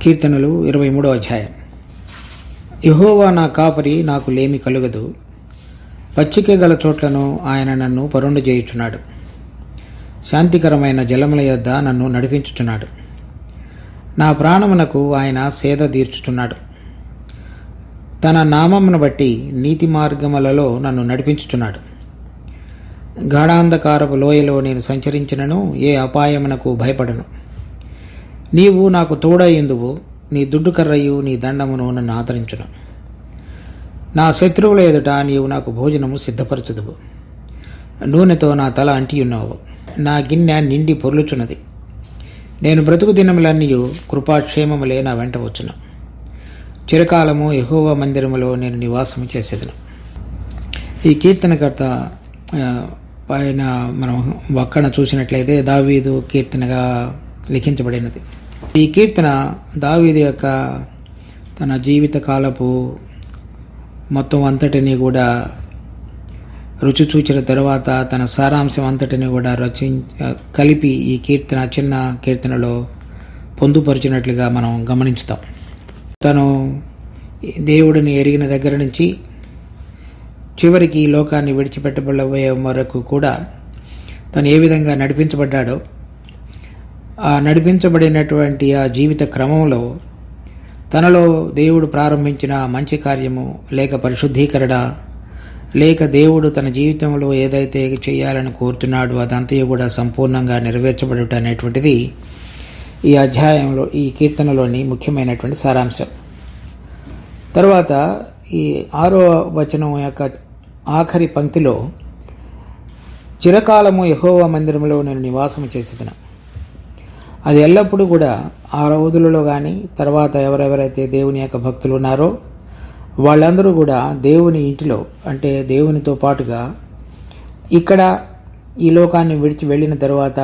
కీర్తనలు 23వ అధ్యాయం. యెహోవా నా కాపరి, నాకు లేమి కలుగదు. పచ్చిక గల చోట్లను ఆయన నన్ను పరుండు చేయుచున్నాడు. శాంతికరమైన జలముల యొద్ద నన్ను నడిపించుచున్నాడు. నా ప్రాణమునకు ఆయన సేద తీర్చుచున్నాడు. తన నామమును బట్టి నీతి మార్గములలో నన్ను నడిపించుచున్నాడు. గాఢాంధకారపు లోయలో నేను సంచరించినను ఏ అపాయమునకు భయపడను. నీవు నాకు తోడయ్యుందువు, నీ దుడ్డు కర్రయు నీ దండమును నన్ను ఆదరించును. నా శత్రువుల ఎదుట నీవు నాకు భోజనము సిద్ధపరచుదువు. నూనెతో నా తల అంటియున్నావు. నా గిన్నె నిండి పొర్లుచున్నది. నేను బ్రతుకు దినములన్నీ కృపాక్షేమములే నా వెంట వచ్చును. చిరకాలము యెహోవా మందిరములో నేను నివాసము చేసేదను. ఈ కీర్తనకర్త పైన మనం వక్కన చూసినట్లయితే దావీదు కీర్తనగా లిఖించబడినది. ఈ కీర్తన దావీదు యొక్క తన జీవిత కాలపు మొత్తం అంతటిని కూడా రుచి చూచిన తరువాత తన సారాంశం అంతటిని కూడా కలిపి ఈ కీర్తన చిన్న కీర్తనలో పొందుపరిచినట్లుగా మనం గమనించుతాం. తను దేవుడిని ఎరిగిన దగ్గర నుంచి చివరికి ఈ లోకాన్ని విడిచిపెట్టబోయే వరకు కూడా తను ఏ విధంగా నడిపించబడ్డాడో, ఆ నడిపించబడినటువంటి ఆ జీవిత క్రమంలో తనలో దేవుడు ప్రారంభించిన మంచి కార్యము లేక పరిశుద్ధీకరణ లేక దేవుడు తన జీవితంలో ఏదైతే చేయాలని కోరుతున్నాడో అదంతా కూడా సంపూర్ణంగా నెరవేర్చబడుట అనేటువంటిది ఈ అధ్యాయంలో ఈ కీర్తనలోని ముఖ్యమైనటువంటి సారాంశం. తర్వాత ఈ 6వ వచనం యొక్క ఆఖరి పంక్తిలో చిరకాలము యెహోవా మందిరంలో నేను నివాసము చేసేదను. అది ఎల్లప్పుడూ కూడా ఆ రోజులలో కానీ తర్వాత ఎవరెవరైతే దేవుని యొక్క భక్తులు ఉన్నారో వాళ్ళందరూ కూడా దేవుని ఇంటిలో, అంటే దేవునితో పాటుగా ఇక్కడ ఈ లోకాన్ని విడిచి వెళ్ళిన తర్వాత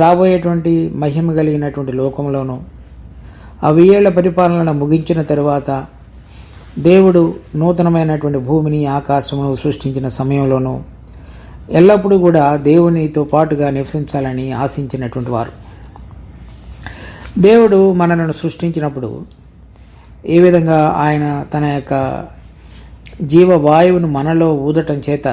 రాబోయేటువంటి మహిమ కలిగినటువంటి లోకంలోనూ ఆ 1000 ఏళ్ల పరిపాలన ముగించిన తరువాత దేవుడు నూతనమైనటువంటి భూమిని ఆకాశమును సృష్టించిన సమయంలోనూ ఎల్లప్పుడూ కూడా దేవునితో పాటుగా నివసించాలని ఆశించినటువంటి వారు. దేవుడు మనలను సృష్టించినప్పుడు ఏ విధంగా ఆయన తన యొక్క జీవవాయువును మనలో ఊదటం చేత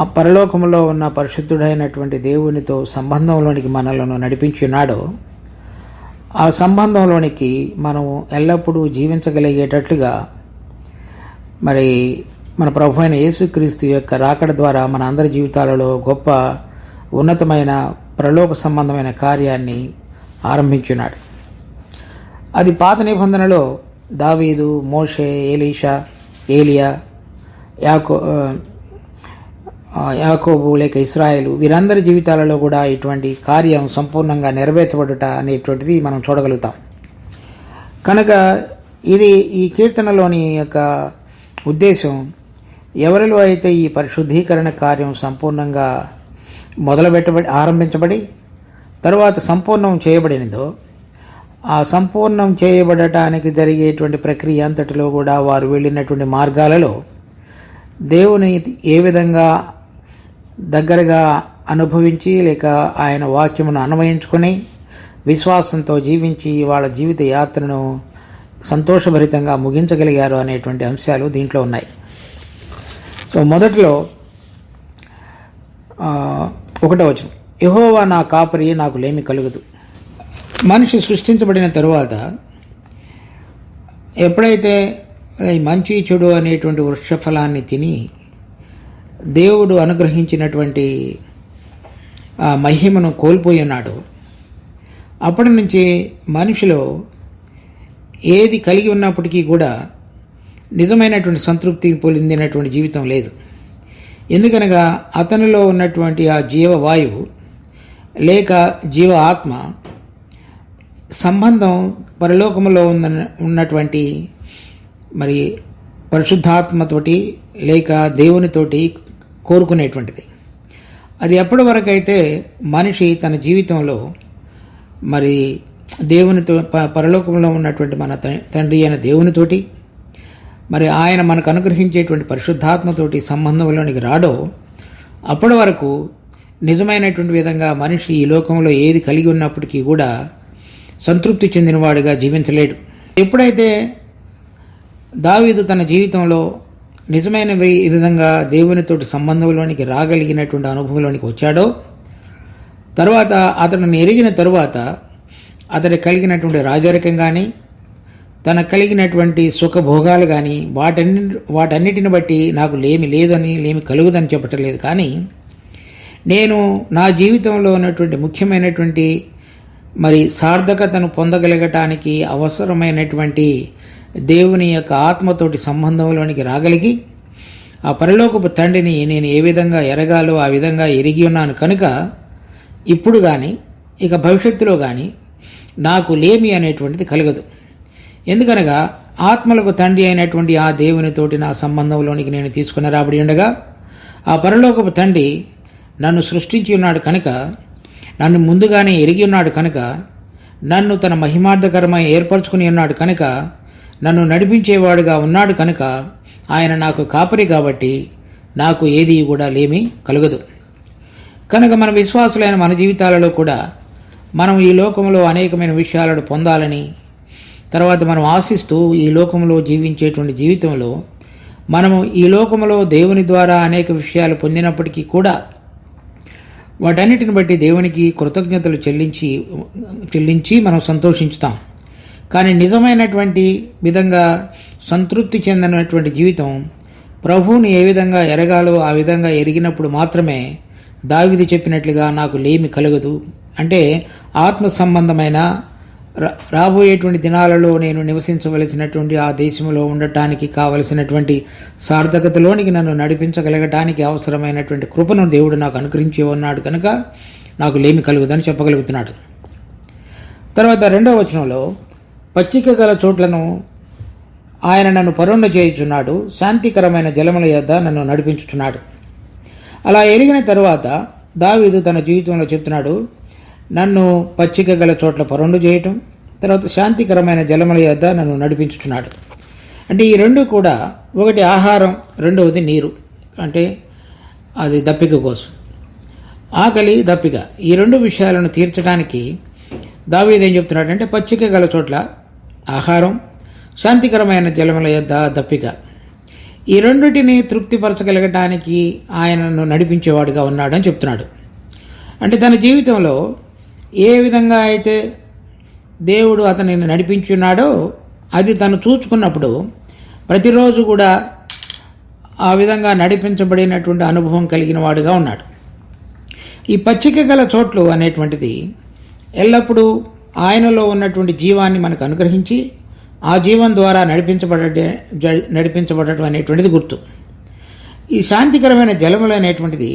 ఆ పరలోకంలో ఉన్న పరిశుద్ధుడైనటువంటి దేవునితో సంబంధంలోనికి మనలను నడిపించున్నాడో, ఆ సంబంధంలోనికి మనం ఎల్లప్పుడూ జీవించగలిగేటట్లుగా మరి మన ప్రభు అయిన యేసుక్రీస్తు యొక్క రాకడ ద్వారా మన అందరి జీవితాలలో గొప్ప ఉన్నతమైన పరలోక సంబంధమైన కార్యాన్ని ఆరంభించున్నాడు. అది పాత నిబంధనలో దావీదు, మోషే, ఎలీషా, ఏలియా, యాకోబు లేక ఇశ్రాయేలు వీరందరి జీవితాలలో కూడా ఇటువంటి కార్యం సంపూర్ణంగా నెరవేర్చబడుట అనేటువంటిది మనం చూడగలుగుతాం. కనుక ఇది ఈ కీర్తనలోని యొక్క ఉద్దేశం, ఎవరిలో అయితే ఈ పరిశుద్ధీకరణ కార్యం సంపూర్ణంగా ఆరంభించబడి తరువాత సంపూర్ణం చేయబడినదో, ఆ సంపూర్ణం చేయబడటానికి జరిగేటువంటి ప్రక్రియ అంతటిలో కూడా వారు వెళ్ళినటువంటి మార్గాలలో దేవుని ఏ విధంగా దగ్గరగా అనుభవించి లేక ఆయన వాక్యమును అన్వయించుకొని విశ్వాసంతో జీవించి వాళ్ళ జీవిత యాత్రను సంతోషభరితంగా ముగించగలిగారు అనేటువంటి అంశాలు దీంట్లో ఉన్నాయి. సో మొదట్లో 1వ వచనం, యెహోవా నా కాపరి, నాకు లేమి కలుగదు. మనిషి సృష్టించబడిన తరువాత ఎప్పుడైతే మంచి చెడు అనేటువంటి వృక్షఫలాన్ని తిని దేవుడు అనుగ్రహించినటువంటి ఆ మహిమను కోల్పోయి ఉన్నాడు, అప్పటి నుంచి మనిషిలో ఏది కలిగి ఉన్నప్పటికీ కూడా నిజమైనటువంటి సంతృప్తి పొందినటువంటి జీవితం లేదు. ఎందుకనగా అతనిలో ఉన్నటువంటి ఆ జీవవాయువు లేక జీవ ఆత్మ సంబంధం పరలోకములో ఉన్నటువంటి మరి పరిశుద్ధాత్మతోటి లేక దేవునితోటి కోరుకునేటువంటిది. అది ఎప్పటి వరకు అయితే మనిషి తన జీవితంలో మరి దేవునితో పరలోకంలో ఉన్నటువంటి మన తండ్రి అయిన దేవునితోటి మరి ఆయన మనకు అనుగ్రహించేటువంటి పరిశుద్ధాత్మతోటి సంబంధంలోనికి రాడో అప్పటి వరకు నిజమైనటువంటి విధంగా మనిషి ఈ లోకంలో ఏది కలిగి ఉన్నప్పటికీ కూడా సంతృప్తి చెందినవాడిగా జీవించలేడు. ఎప్పుడైతే దావీదు తన జీవితంలో నిజమైన ఈ విధంగా దేవునితోటి సంబంధంలోనికి రాగలిగినటువంటి అనుభవంలోనికి వచ్చాడో, తర్వాత అతను ఎరిగిన తరువాత అతడు కలిగినటువంటి రాజరికం కానీ, తన కలిగినటువంటి సుఖభోగాలు కానీ వాటన్నిటిని బట్టి నాకు లేమి కలుగుదని చెప్పటం లేదు. కానీ నేను నా జీవితంలో ఉన్నటువంటి ముఖ్యమైనటువంటి సార్థకతను పొందగలగటానికి అవసరమైనటువంటి దేవుని యొక్క ఆత్మతోటి సంబంధంలోనికి రాగలిగి ఆ పరలోకపు తండ్రిని నేను ఏ విధంగా ఎరగాలో ఆ విధంగా ఎరిగి ఉన్నాను కనుక ఇప్పుడు కానీ ఇక భవిష్యత్తులో కానీ నాకు లేమి అనేటువంటిది కలగదు. ఎందుకనగా ఆత్మలకు తండ్రి అయినటువంటి ఆ దేవునితోటి నా సంబంధంలోనికి నేను తీసుకుని రాబడి ఉండగా ఆ పరలోకపు తండ్రి నన్ను సృష్టించి ఉన్నాడు కనుక, నన్ను ముందుగానే ఎరిగి ఉన్నాడు కనుక, నన్ను తన మహిమార్థకరమై ఏర్పరచుకుని ఉన్నాడు కనుక, నన్ను నడిపించేవాడుగా ఉన్నాడు కనుక, ఆయన నాకు కాపరి కాబట్టి నాకు ఏది కూడా లేమి కలుగదు. కనుక మన విశ్వాసులైన మన జీవితాలలో కూడా మనం ఈ లోకంలో అనేకమైన విషయాలను పొందాలని, తర్వాత మనం ఆశిస్తూ ఈ లోకంలో జీవించేటువంటి జీవితంలో మనము ఈ లోకంలో దేవుని ద్వారా అనేక విషయాలు పొందినప్పటికీ కూడా వాటన్నిటిని బట్టి దేవునికి కృతజ్ఞతలు చెల్లించి మనం సంతోషించుతాం. కానీ నిజమైనటువంటి విధంగా సంతృప్తి చెందినటువంటి జీవితం ప్రభువుని ఏ విధంగా ఎరగాలో ఆ విధంగా ఎరిగినప్పుడు మాత్రమే దావీదు చెప్పినట్లుగా నాకు లేమి కలగదు. అంటే ఆత్మ సంబంధమైన రాబోయేటువంటి దినాలలో నేను నివసించవలసినటువంటి ఆ దేశంలో ఉండటానికి కావలసినటువంటి సార్థకతలోనికి నన్ను నడిపించగలగటానికి అవసరమైనటువంటి కృపను దేవుడు నాకు అనుగ్రహించి ఉన్నాడు కనుక నాకు లేమి కలుగుదని చెప్పగలుగుతున్నాడు. తర్వాత 2వ వచనంలో పచ్చిక గల చోట్లను ఆయన నన్ను పరుండ చేయుచున్నాడు, శాంతికరమైన జలముల యొద్ద నన్ను నడిపించుచున్నాడు. అలా ఎరిగిన తరువాత దావీదు తన జీవితంలో చెప్తున్నాడు, నన్ను పచ్చిక గల చోట్ల పరుండు చేయటం, తర్వాత శాంతికరమైన జలముల యొద్ద నన్ను నడిపించుచున్నాడు. అంటే ఈ రెండు కూడా, ఒకటి ఆహారం, రెండవది నీరు. అంటే అది దప్పిక కోసం, ఆకలి దప్పిక, ఈ రెండు విషయాలను తీర్చడానికి దావీదు ఏం చెప్తున్నాడు అంటే పచ్చిక గల చోట్ల ఆహారం, శాంతికరమైన జలముల యొద్ద దప్పిక, ఈ రెండిటిని తృప్తిపరచగలగటానికి ఆయనను నడిపించేవాడుగా ఉన్నాడని చెప్తున్నాడు. అంటే తన జీవితంలో ఏ విధంగా అయితే దేవుడు అతనిని నడిపించున్నాడో అది తను చూచుకున్నప్పుడు ప్రతిరోజు కూడా ఆ విధంగా నడిపించబడినటువంటి అనుభవం కలిగిన వాడుగా ఉన్నాడు. ఈ పచ్చిక గల చోట్లు అనేటువంటిది ఎల్లప్పుడూ ఆయనలో ఉన్నటువంటి జీవాన్ని మనకు అనుగ్రహించి ఆ జీవం ద్వారా నడిపించబడటం అనేటువంటిది గుర్తు. ఈ శాంతికరమైన జలములు అనేటువంటిది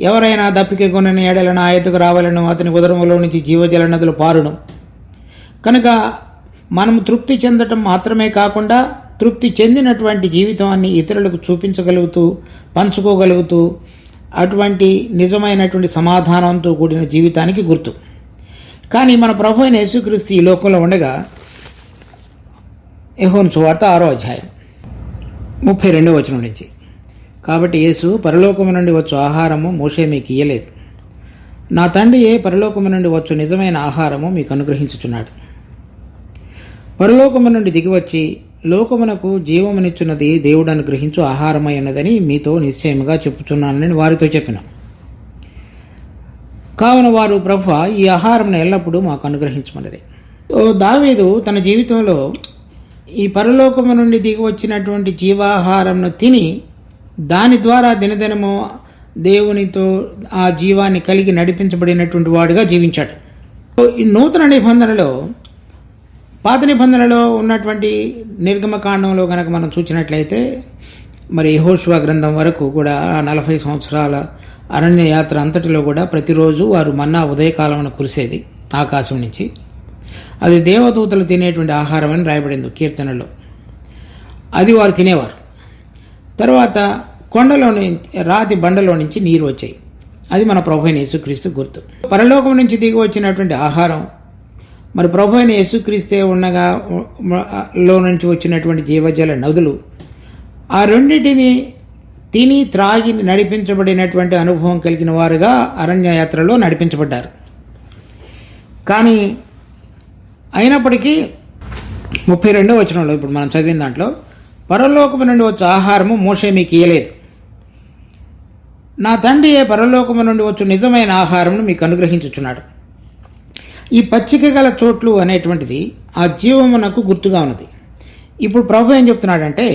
ఎవరైనా దప్పిక కొనని ఎడలను ఆ ఎత్తుకు రావాలను అతని ఉదరములో నుంచి జీవజల నదులు పారును. కనుక మనం తృప్తి చెందటం మాత్రమే కాకుండా తృప్తి చెందినటువంటి జీవితాన్ని ఇతరులకు చూపించగలుగుతూ పంచుకోగలుగుతూ అటువంటి నిజమైనటువంటి సమాధానంతో కూడిన జీవితానికి గుర్తు. కానీ మన ప్రభు అయిన యేసుక్రీస్తు ఈ లోకంలో ఉండగా యోహాను సువార్త 6వ అధ్యాయం 32వ వచనం నుంచి, కాబట్టి యేసు పరలోకము నుండి వచ్చు ఆహారము మోషే మీకు ఇయ్యలేదు, నా తండ్రియే పరలోకము నుండి వచ్చు నిజమైన ఆహారము మీకు అనుగ్రహించుచున్నాడు. పరలోకము నుండి దిగివచ్చి లోకమునకు జీవమునిచ్చున్నది దేవుడు అనుగ్రహించు ఆహారమై ఉన్నదని మీతో నిశ్చయముగా చెప్పుచున్నానని వారితో చెప్పిన. కావున వారు ప్రభువా ఈ ఆహారమును ఎల్లప్పుడూ మాకు అనుగ్రహించమనరే. దావీదు తన జీవితంలో ఈ పరలోకము నుండి దిగి వచ్చినటువంటి జీవాహారంను తిని దాని ద్వారా దినదినము దేవునితో ఆ జీవాన్ని కలిగి నడిపించబడినటువంటి వాడుగా జీవించాడు. ఈ నూతన నిబంధనలో, పాత నిబంధనలో ఉన్నటువంటి నిర్గమకాండంలో కనుక మనం చూసినట్లయితే మరి యెహోషువ గ్రంథం వరకు కూడా 40 సంవత్సరాల అరణ్య యాత్ర అంతటిలో కూడా ప్రతిరోజు వారు మన్నా ఉదయకాలమున కురిసేది ఆకాశం నుంచి. అది దేవదూతలు తినేటువంటి ఆహారం అని రాయబడింది కీర్తనలో. అది వారు తినేవారు. తర్వాత రాతి బండలో నుంచి నీరు వచ్చాయి. అది మన ప్రభు అయిన యేసుక్రీస్తు గుర్తు. పరలోకం నుంచి దిగి వచ్చినటువంటి ఆహారం మరి ప్రభు అయిన యేసుక్రీస్తే ఉండగా లో నుంచి వచ్చినటువంటి జీవజల నదులు, ఆ రెండింటిని తిని త్రాగి నడిపించబడినటువంటి అనుభవం కలిగిన వారుగా అరణ్య యాత్రలో నడిపించబడ్డారు. కానీ అయినప్పటికీ 32వ వచనంలో ఇప్పుడు మనం చదివిన దాంట్లో, పరలోకము నుండి వచ్చే ఆహారము మోషే మీకు ఇయ్యలేదు, నా తండ్రియే పరలోకము నుండి వచ్చు నిజమైన ఆహారమును మీకు అనుగ్రహించుచున్నాడు. ఈ పచ్చిక గల చోట్లు అనేటువంటిది ఆ జీవమునకు గుర్తుగా ఉన్నది. ఇప్పుడు ప్రభు ఏం చెప్తున్నాడంటే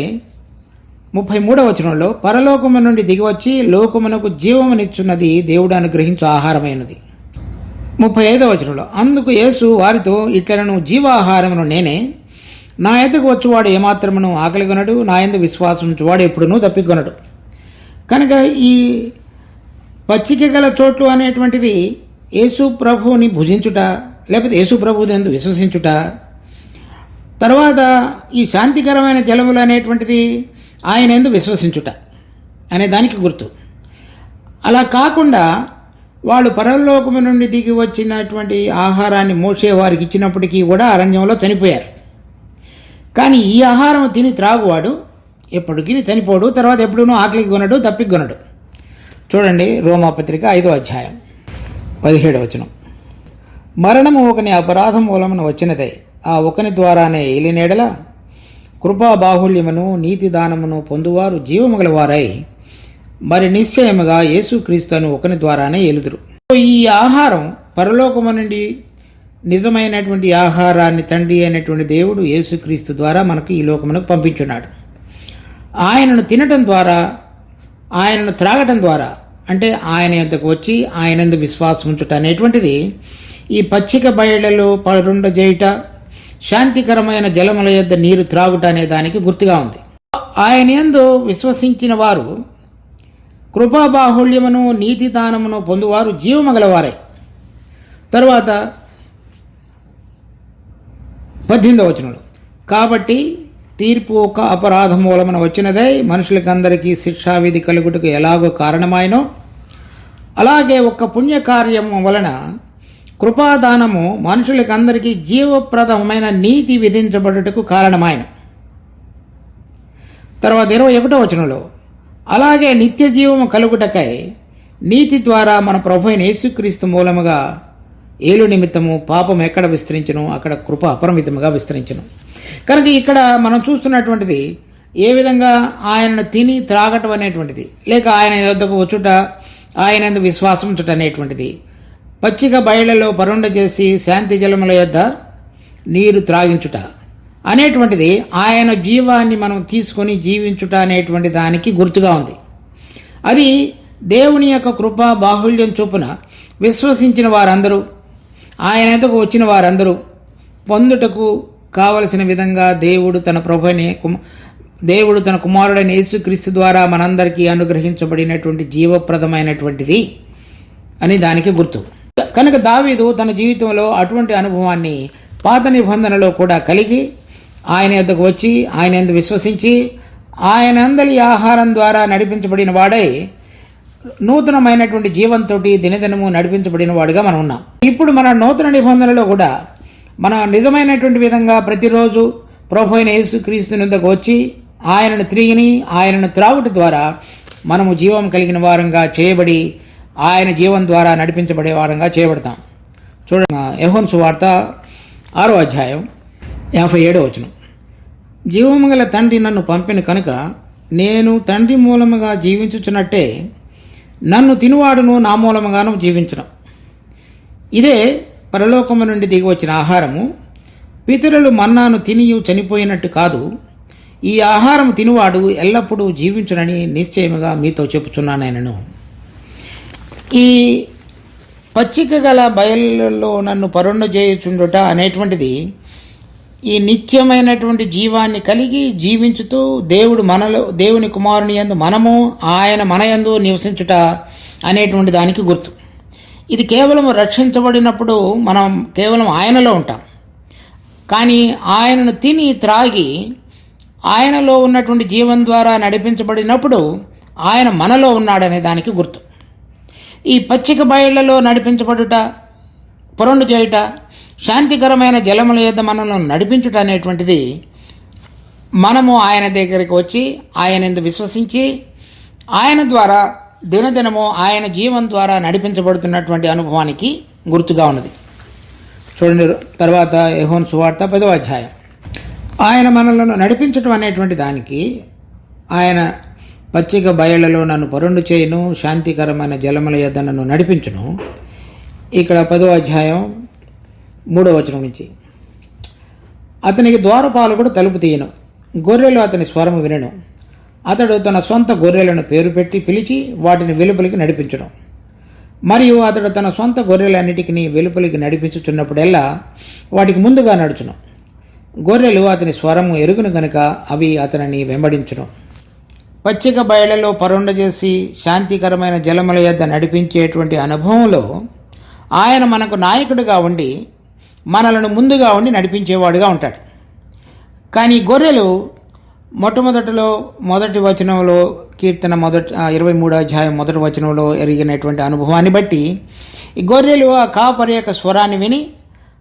33వ వచనంలో, పరలోకము నుండి దిగివచ్చి లోకమునకు జీవమునిచ్చున్నది దేవుడు అనుగ్రహించు ఆహారమైనది. 35వ వచనంలో, అందుకు యేసు వారితో ఇట్లను జీవాహారమును నేనే, నా యొద్దకు వచ్చువాడు ఏమాత్రమును ఆకలిగొనడు, నా యందు విశ్వాసం ఉంచువాడు ఎప్పుడునూ దప్పికొనడు. కనుక ఈ పచ్చిక గల చోట్లు అనేటువంటిది యేసు ప్రభువుని భుజించుట, లేకపోతే యేసు ప్రభువుని యందు విశ్వసించుట. తర్వాత ఈ శాంతికరమైన జలములు అనేటువంటిది ఆయన యందు విశ్వసించుట అనే దానికి గుర్తు. అలా కాకుండా వాళ్ళు పరలోకము నుండి దిగి వచ్చినటువంటి ఆహారాన్ని మోసే వారికి ఇచ్చినప్పటికీ కూడా అరణ్యంలో చనిపోయారు. కానీ ఈ ఆహారం తిని త్రాగువాడు ఎప్పటికీ చనిపోడు, తర్వాత ఎప్పుడూ ఆకలికి కొనడు, దప్పికి కొనడు. చూడండి రోమాపత్రిక 5వ అధ్యాయం 17వ వచనం, మరణము ఒకని అపరాధం మూలమున వచ్చినదే, ఆ ఒకని ద్వారానే ఏలినేడల కృపా బాహుల్యమును నీతి దానమును పొందువారు జీవముగల వారై మరి నిశ్చయముగా యేసుక్రీస్తును ఒకని ద్వారానే ఏలుదురు. ఈ ఆహారం పరలోకము నుండి నిజమైనటువంటి ఆహారాన్ని తండ్రి అయినటువంటి దేవుడు యేసుక్రీస్తు ద్వారా మనకు ఈ లోకమునకు పంపించున్నాడు. ఆయనను తినటం ద్వారా, ఆయనను త్రాగటం ద్వారా, అంటే ఆయన యొద్దకు వచ్చి ఆయనందు విశ్వాసం ఉంచుట అనేటువంటిది ఈ పచ్చిక బయళ్లలో పరుండజేయుట, శాంతికరమైన జలముల యొద్ద నీరు త్రాగుట అనే దానికి గుర్తుగా ఉంది. ఆయన యందు విశ్వసించిన వారు కృపాబాహుళ్యమును నీతి దానమును పొందువారు జీవమగలవారే. తరువాత 18వ వచనంలో, కాబట్టి తీర్పు ఒక అపరాధం మూలమున వచ్చినదై మనుషులకందరికీ శిక్షావిధి కలుగుటకు ఎలాగో కారణమాయనో, అలాగే ఒక్క పుణ్యకార్యము వలన కృపాదానము మనుషులకందరికీ జీవప్రదమైన నీతి విధించబడుటకు కారణమాయన. తర్వాత 21వ వచనంలో, అలాగే నిత్య జీవము కలుగుటకై నీతి ద్వారా మన ప్రభువైన యేసుక్రీస్తు మూలముగా ఏలు నిమిత్తము పాపం ఎక్కడ విస్తరించును అక్కడ కృప అపరిమితముగా విస్తరించును. కనుక ఇక్కడ మనం చూస్తున్నటువంటిది ఏ విధంగా ఆయనను తిని త్రాగటం అనేటువంటిది, లేక ఆయన యొద్దకు వచ్చుట, ఆయన యందు విశ్వాసం ఉంచుట అనేటువంటిది, పచ్చిక బయళ్లలో పరుండ చేసి శాంతి జలముల యొద్ద నీరు త్రాగించుట అనేటువంటిది ఆయన జీవాన్ని మనం తీసుకొని జీవించుట అనేటువంటి దానికి గుర్తుగా ఉంది. అది దేవుని యొక్క కృపా బాహుళ్యం చొప్పున విశ్వసించిన వారందరూ, ఆయన ఎద్దకు వచ్చిన వారందరూ పొందుటకు కావలసిన విధంగా దేవుడు తన కుమారుడైన యేసుక్రీస్తు ద్వారా మనందరికీ అనుగ్రహించబడినటువంటి జీవప్రదమైనటువంటిది అని దానికి గుర్తు. కనుక దావీదు తన జీవితంలో అటువంటి అనుభవాన్ని పాత నిబంధనలో కూడా కలిగి ఆయన యొద్దకు వచ్చి ఆయన యందు విశ్వసించి ఆయన అందరి ఆహారం ద్వారా నడిపించబడిన వాడై నూతనమైనటువంటి జీవంతో దినదినము నడిపించబడిన వాడుగా మనం ఉన్నాం. ఇప్పుడు మన నూతన నిబంధనలో కూడా మనం నిజమైనటువంటి విధంగా ప్రతిరోజు ప్రభువైన యేసుక్రీస్తు యొద్దకు వచ్చి ఆయనను తిరిగి ఆయనను త్రాగుట ద్వారా మనము జీవం కలిగిన వారంగా చేయబడి ఆయన జీవం ద్వారా నడిపించబడే వారంగా చేయబడతాం. చూడండి యోహాను సువార్త 6వ అధ్యాయం 57వ వచనం, జీవము గల తండ్రి నన్ను పంపిన కనుక నేను తండ్రి మూలముగా జీవించుచున్నట్టే నన్ను తినువాడును నా మూలముగాను జీవించడం. ఇదే పరలోకము నుండి దిగి వచ్చిన ఆహారము. పితరులు మన్నాను తినియు చనిపోయినట్టు కాదు, ఈ ఆహారం తినువాడు ఎల్లప్పుడూ జీవించునని నిశ్చయముగా మీతో చెప్పుచున్నానైనను. ఈ పచ్చిక గల బయళ్ళలో నన్ను పరుండ చేయుచుండుట అనేటువంటిది ఈ నిత్యమైనటువంటి జీవాన్ని కలిగి జీవించుతూ దేవుని కుమారుని యందు మనము ఆయన మన యందు నివసించుట అనేటువంటి దానికి గుర్తు. ఇది కేవలం రక్షించబడినప్పుడు మనం కేవలం ఆయనలో ఉంటాం. కానీ ఆయనను తిని త్రాగి ఆయనలో ఉన్నటువంటి జీవం ద్వారా నడిపించబడినప్పుడు ఆయన మనలో ఉన్నాడనే దానికి గుర్తు. ఈ పచ్చిక బయళ్లలో నడిపించబడుట, పొరండు చేయుట, శాంతికరమైన జలముల యొద్ద మనల్ని నడిపించుట అనేటువంటిది మనము ఆయన దగ్గరికి వచ్చి ఆయన యందు విశ్వసించి ఆయన ద్వారా దినదినము ఆయన జీవం ద్వారా నడిపించబడుతున్నటువంటి అనుభవానికి గుర్తుగా ఉన్నది. చూడండి తర్వాత యోహాను సువార్త 10వ అధ్యాయం. ఆయన మనలను నడిపించటం అనేటువంటి దానికి ఆయన పచ్చిక బయళ్లలో నన్ను పరుండు చేయును, శాంతికరమైన జలముల యొద్ద నన్ను నడిపించును. ఇక్కడ 10వ అధ్యాయం 3వ వచనం నుంచి, అతనికి ద్వారపాలకుడు తలుపు తీయను, గొర్రెలు అతని స్వరము వినను. అతడు తన సొంత గొర్రెలను పేరు పెట్టి పిలిచి వాటిని వెలుపలికి నడిపించడం. మరియు అతడు తన సొంత గొర్రెలన్నిటికీ వెలుపలికి నడిపించుచున్నప్పుడెల్లా వాటికి ముందుగా నడుచును. గొర్రెలు అతని స్వరము ఎరుగును గనుక అవి అతనిని వెంబడించును. పచ్చిక బయళ్లలో పరుండజేసి శాంతికరమైన జలముల యొద్ద నడిపించేటువంటి అనుభవంలో ఆయన మనకు నాయకుడిగా ఉండి మనలను ముందుగా ఉండి నడిపించేవాడుగా ఉంటాడు. కానీ గొర్రెలు మొదటి వచనంలో కీర్తన 23వ అధ్యాయం 1వ వచనంలో ఎరిగినటువంటి అనుభవాన్ని బట్టి ఈ గొర్రెలు ఆ కాపరి యొక్క స్వరాన్ని విని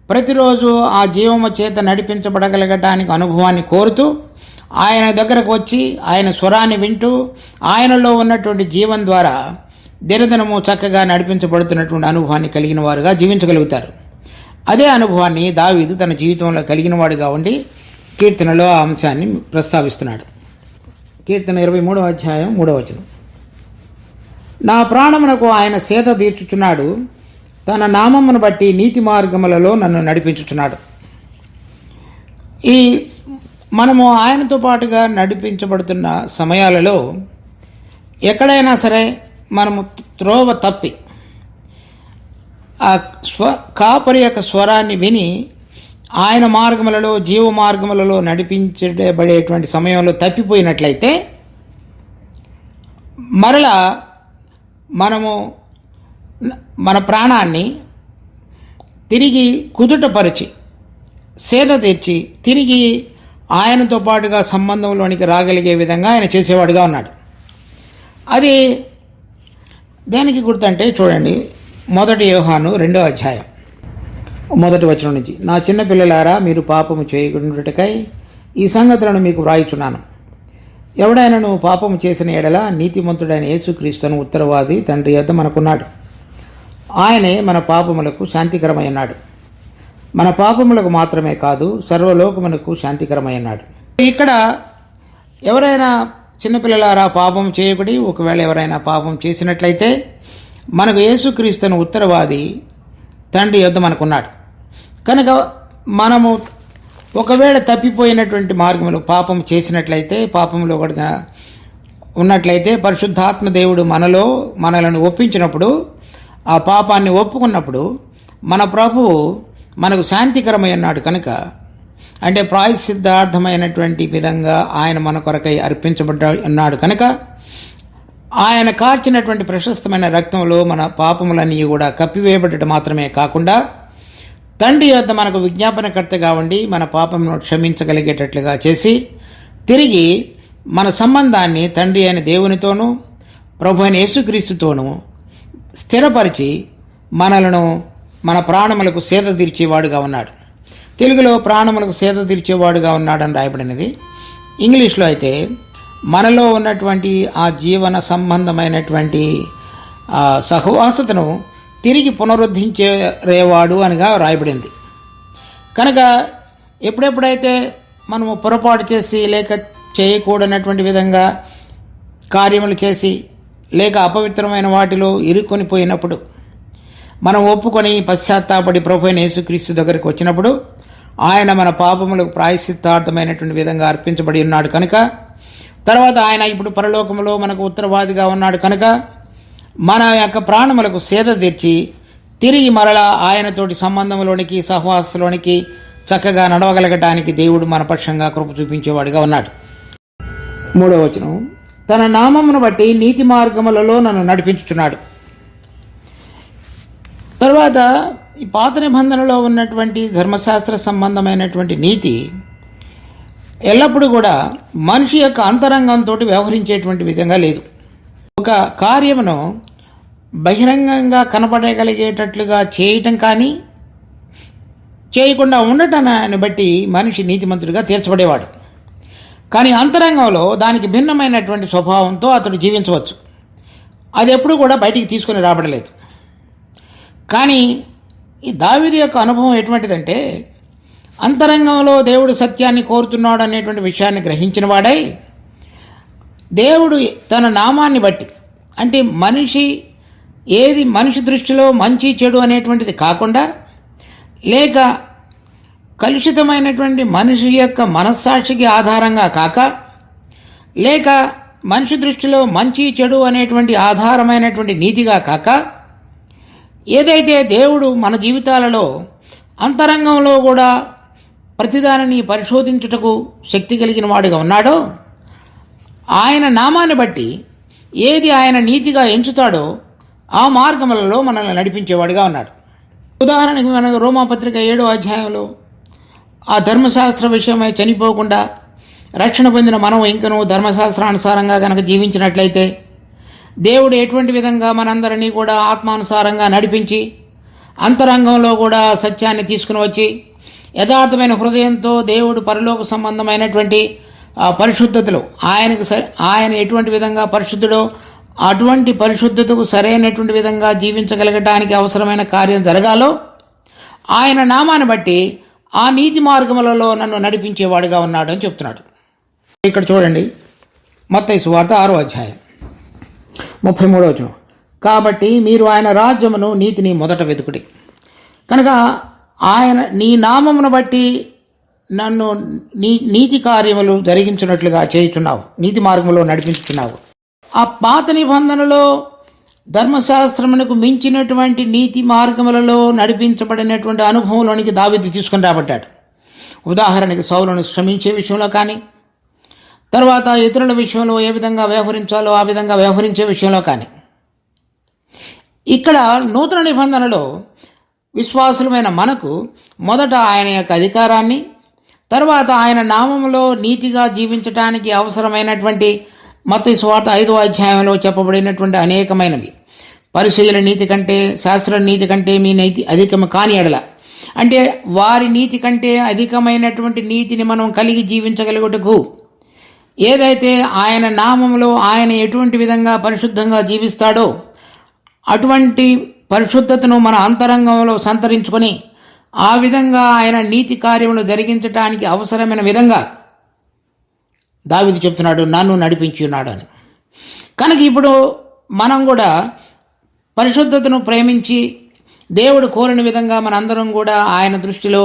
ప్రతిరోజు ఆ జీవము చేత నడిపించబడగలగటానికి అనుభవాన్ని కోరుతూ ఆయన దగ్గరకు వచ్చి ఆయన స్వరాన్ని వింటూ ఆయనలో ఉన్నటువంటి జీవం ద్వారా దినదినము చక్కగా నడిపించబడుతున్నటువంటి అనుభవాన్ని కలిగిన వారుగా జీవించగలుగుతారు. అదే అనుభవాన్ని దావీదు తన జీవితంలో కలిగిన వాడుగా ఉండి కీర్తనలో ఆ అంశాన్ని ప్రస్తావిస్తున్నాడు. కీర్తన 23వ అధ్యాయం 3వ వచనం, నా ప్రాణమునకు ఆయన సేద తీర్చుచున్నాడు, తన నామమును బట్టి నీతి మార్గములలో నన్ను నడిపించుచున్నాడు. ఈ మనము ఆయనతో పాటుగా నడిపించబడుతున్న సమయాలలో ఎక్కడైనా సరే మనము త్రోవ తప్పి ఆ కాపరి యొక్క స్వరాన్ని విని ఆయన మార్గములలో జీవ మార్గములలో నడిపించబడేటువంటి సమయంలో తప్పిపోయినట్లయితే మరలా మనము మన ప్రాణాన్ని తిరిగి కుదుటపరిచి సేద తీర్చి తిరిగి ఆయనతో పాటుగా సంబంధంలోనికి రాగలిగే విధంగా ఆయన చేసేవాడుగా ఉన్నాడు. అది దేనికి గుర్తంటే చూడండి, 1 యోహాను 2వ అధ్యాయం 1వ వచనం నుంచి, నా చిన్న పిల్లలారా మీరు పాపము చేయకుండాటకై ఈ సంగతులను మీకు వ్రాయిచున్నాను. ఎవడైనాను పాపము చేసిన ఎడల నీతిమంతుడైన యేసుక్రీస్తును ఉత్తరవాది తండ్రి యొద్ద మనకున్నాడు. ఆయనే మన పాపములకు శాంతికరమైనాడు. మన పాపములకు మాత్రమే కాదు సర్వలోకమునకు శాంతికరమైనాడు. ఇక్కడ ఎవరైనా చిన్నపిల్లలారా పాపం చేయకుడి, ఒకవేళ ఎవరైనా పాపం చేసినట్లయితే మనకు యేసుక్రీస్తును ఉత్తరవాది తండ్రి యొద్ద మనకున్నాడు. కనుక మనము ఒకవేళ తప్పిపోయినటువంటి మార్గంలో పాపం చేసినట్లయితే, పాపంలో కూడా ఉన్నట్లయితే పరిశుద్ధాత్మ దేవుడు మనలను ఒప్పించినప్పుడు, ఆ పాపాన్ని ఒప్పుకున్నప్పుడు మన ప్రభువు మనకు శాంతికరమై ఉన్నాడు. కనుక అంటే ప్రాయశ్చిత్తార్థమైనటువంటి విధంగా ఆయన మన కొరకై అర్పించబడ్డా ఉన్నాడు. కనుక ఆయన కార్చినటువంటి ప్రశస్తమైన రక్తంలో మన పాపములన్నీ కూడా కప్పివేయబడటం మాత్రమే కాకుండా తండ్రి యొద్ద మనకు విజ్ఞాపనకర్తగా ఉండి మన పాపమును క్షమించగలిగేటట్లుగా చేసి తిరిగి మన సంబంధాన్ని తండ్రి అయిన దేవునితోనూ ప్రభు అయిన యేసుక్రీస్తుతోనూ స్థిరపరిచి మనలను మన ప్రాణములకు సేద తీర్చేవాడుగా ఉన్నాడు. తెలుగులో ప్రాణములకు సేద తీర్చేవాడుగా ఉన్నాడని రాయబడినది. ఇంగ్లీష్లో అయితే మనలో ఉన్నటువంటి ఆ జీవన సంబంధమైనటువంటి సహవాసతను తిరిగి పునరుద్ధరించేవాడు అనిగా రాయబడింది. కనుక ఎప్పుడెప్పుడైతే మనము పొరపాటు చేసి లేక చేయకూడనటువంటి విధంగా కార్యములు చేసి లేక అపవిత్రమైన వాటిలో ఇరుక్కొని పోయినప్పుడు మనం ఒప్పుకొని పశ్చాత్తాపడి ప్రభు అయిన యేసుక్రీస్తు దగ్గరికి వచ్చినప్పుడు ఆయన మన పాపములకు ప్రాయశ్చిత్తార్థమైనటువంటి విధంగా అర్పించబడి ఉన్నాడు. కనుక తర్వాత ఆయన ఇప్పుడు పరలోకములో మనకు ఉత్తరవాదిగా ఉన్నాడు. కనుక మన యొక్క ప్రాణములకు సేద తీర్చి తిరిగి మరలా ఆయనతోటి సంబంధంలోనికి సహవాసంలోనికి చక్కగా నడవగలగటానికి దేవుడు మన పక్షంగా కృప చూపించేవాడిగా ఉన్నాడు. 3వ వచనం, తన నామమును బట్టి నీతి మార్గములలో నన్ను నడిపించుచున్నాడు. తర్వాత ఈ పాత నిబంధనలో ఉన్నటువంటి ధర్మశాస్త్ర సంబంధమైనటువంటి నీతి ఎల్లప్పుడూ కూడా మనిషి యొక్క అంతరంగంతో వ్యవహరించేటువంటి విధంగా లేదు. ఒక కార్యమును బహిరంగంగా కనపడగలిగేటట్లుగా చేయటం కానీ చేయకుండా ఉండటాన్ని బట్టి మనిషి నీతిమంతుడిగా తీర్చబడేవాడు. కానీ అంతరంగంలో దానికి భిన్నమైనటువంటి స్వభావంతో అతడు జీవించవచ్చు. అది ఎప్పుడు కూడా బయటికి తీసుకొని రాబడలేదు. కానీ ఈ దావీదు యొక్క అనుభవం ఎటువంటిదంటే, అంతరంగంలో దేవుడు సత్యాన్ని కోరుతున్నాడు అనేటువంటి విషయాన్ని గ్రహించిన వాడై, దేవుడు తన నామాన్ని బట్టి, అంటే మనిషి దృష్టిలో మంచి చెడు అనేటువంటిది కాకుండా, లేక కలుషితమైనటువంటి మనిషి యొక్క మనస్సాక్షికి ఆధారంగా కాక, లేక మనిషి దృష్టిలో మంచి చెడు అనేటువంటి ఆధారమైనటువంటి నీతిగా కాక, ఏదైతే దేవుడు మన జీవితాలలో అంతరంగంలో కూడా ప్రతిదానిని పరిశోధించుటకు శక్తి కలిగిన వాడిగా ఉన్నాడో, ఆయన నామాన్ని బట్టి ఏది ఆయన నీతిగా ఎంచుతాడో ఆ మార్గములలో మనల్ని నడిపించేవాడిగా ఉన్నాడు. ఉదాహరణకి మనకు రోమాపత్రిక 7వ అధ్యాయంలో ఆ ధర్మశాస్త్ర విషయమై చనిపోకుండా రక్షణ పొందిన మనం ఇంకనూ ధర్మశాస్త్రానుసారంగా కనుక జీవించినట్లయితే, దేవుడు ఎటువంటి విధంగా మనందరినీ కూడా ఆత్మానుసారంగా నడిపించి అంతరంగంలో కూడా సత్యాన్ని తీసుకుని వచ్చి యథార్థమైన హృదయంతో దేవుడు పరలోక సంబంధమైనటువంటి పరిశుద్ధతలు ఆయన ఎటువంటి విధంగా పరిశుద్ధుడో అటువంటి పరిశుద్ధతకు సరైనటువంటి విధంగా జీవించగలగటానికి అవసరమైన కార్యం జరగాలో ఆయన నామాన్ని బట్టి ఆ నీతి మార్గములలో నన్ను నడిపించేవాడుగా ఉన్నాడు అని చెప్తున్నాడు. ఇక్కడ చూడండి, మత్తయి సువార్త 6వ అధ్యాయం 33వ వచనం. కాబట్టి మీరు ఆయన రాజ్యమును నీతిని మొదట వెతుకుడి. కనుక ఆయన నీ నామమును బట్టి నన్ను నీతి కార్యములు జరిగించినట్లుగా చేయుచున్నావు, నీతి మార్గంలో నడిపించుచున్నావు. ఆ పాత నిబంధనలో ధర్మశాస్త్రమునకు మించినటువంటి నీతి మార్గములలో నడిపించబడినటువంటి అనుభవంలోనికి దావీదు తీసుకుని రాబడ్డాడు. ఉదాహరణకి సౌలును శ్రమించే విషయంలో కానీ, తర్వాత ఇతరుల విషయంలో ఏ విధంగా వ్యవహరించాలో ఆ విధంగా వ్యవహరించే విషయంలో కానీ. ఇక్కడ నూతన నిబంధనలో విశ్వాసులమైన మనకు మొదట ఆయన యొక్క అధికారాన్ని, తర్వాత ఆయన నామములో నీతిగా జీవించటానికి అవసరమైనటువంటి మత్తయి సువార్త 5వ అధ్యాయంలో చెప్పబడినటువంటి అనేకమైనవి, పరిశీలన నీతి కంటే శాస్త్ర నీతి కంటే మీ నీతి అధికము కాని ఎడల, అంటే వారి నీతి కంటే అధికమైనటువంటి నీతిని మనం కలిగి జీవించగలుగుటకు ఏదైతే ఆయన నామంలో ఆయన ఎటువంటి విధంగా పరిశుద్ధంగా జీవిస్తాడో అటువంటి పరిశుద్ధతను మన అంతరంగంలో సంతరించుకొని ఆ విధంగా ఆయన నీతి కార్యములు జరిగించటానికి అవసరమైన విధంగా దావీదు చెప్తున్నాడు, నన్ను నడిపించి ఉన్నాడు అని. కనుక ఇప్పుడు మనం కూడా పరిశుద్ధతను ప్రేమించి దేవుడు కోరిన విధంగా మనందరం కూడా ఆయన దృష్టిలో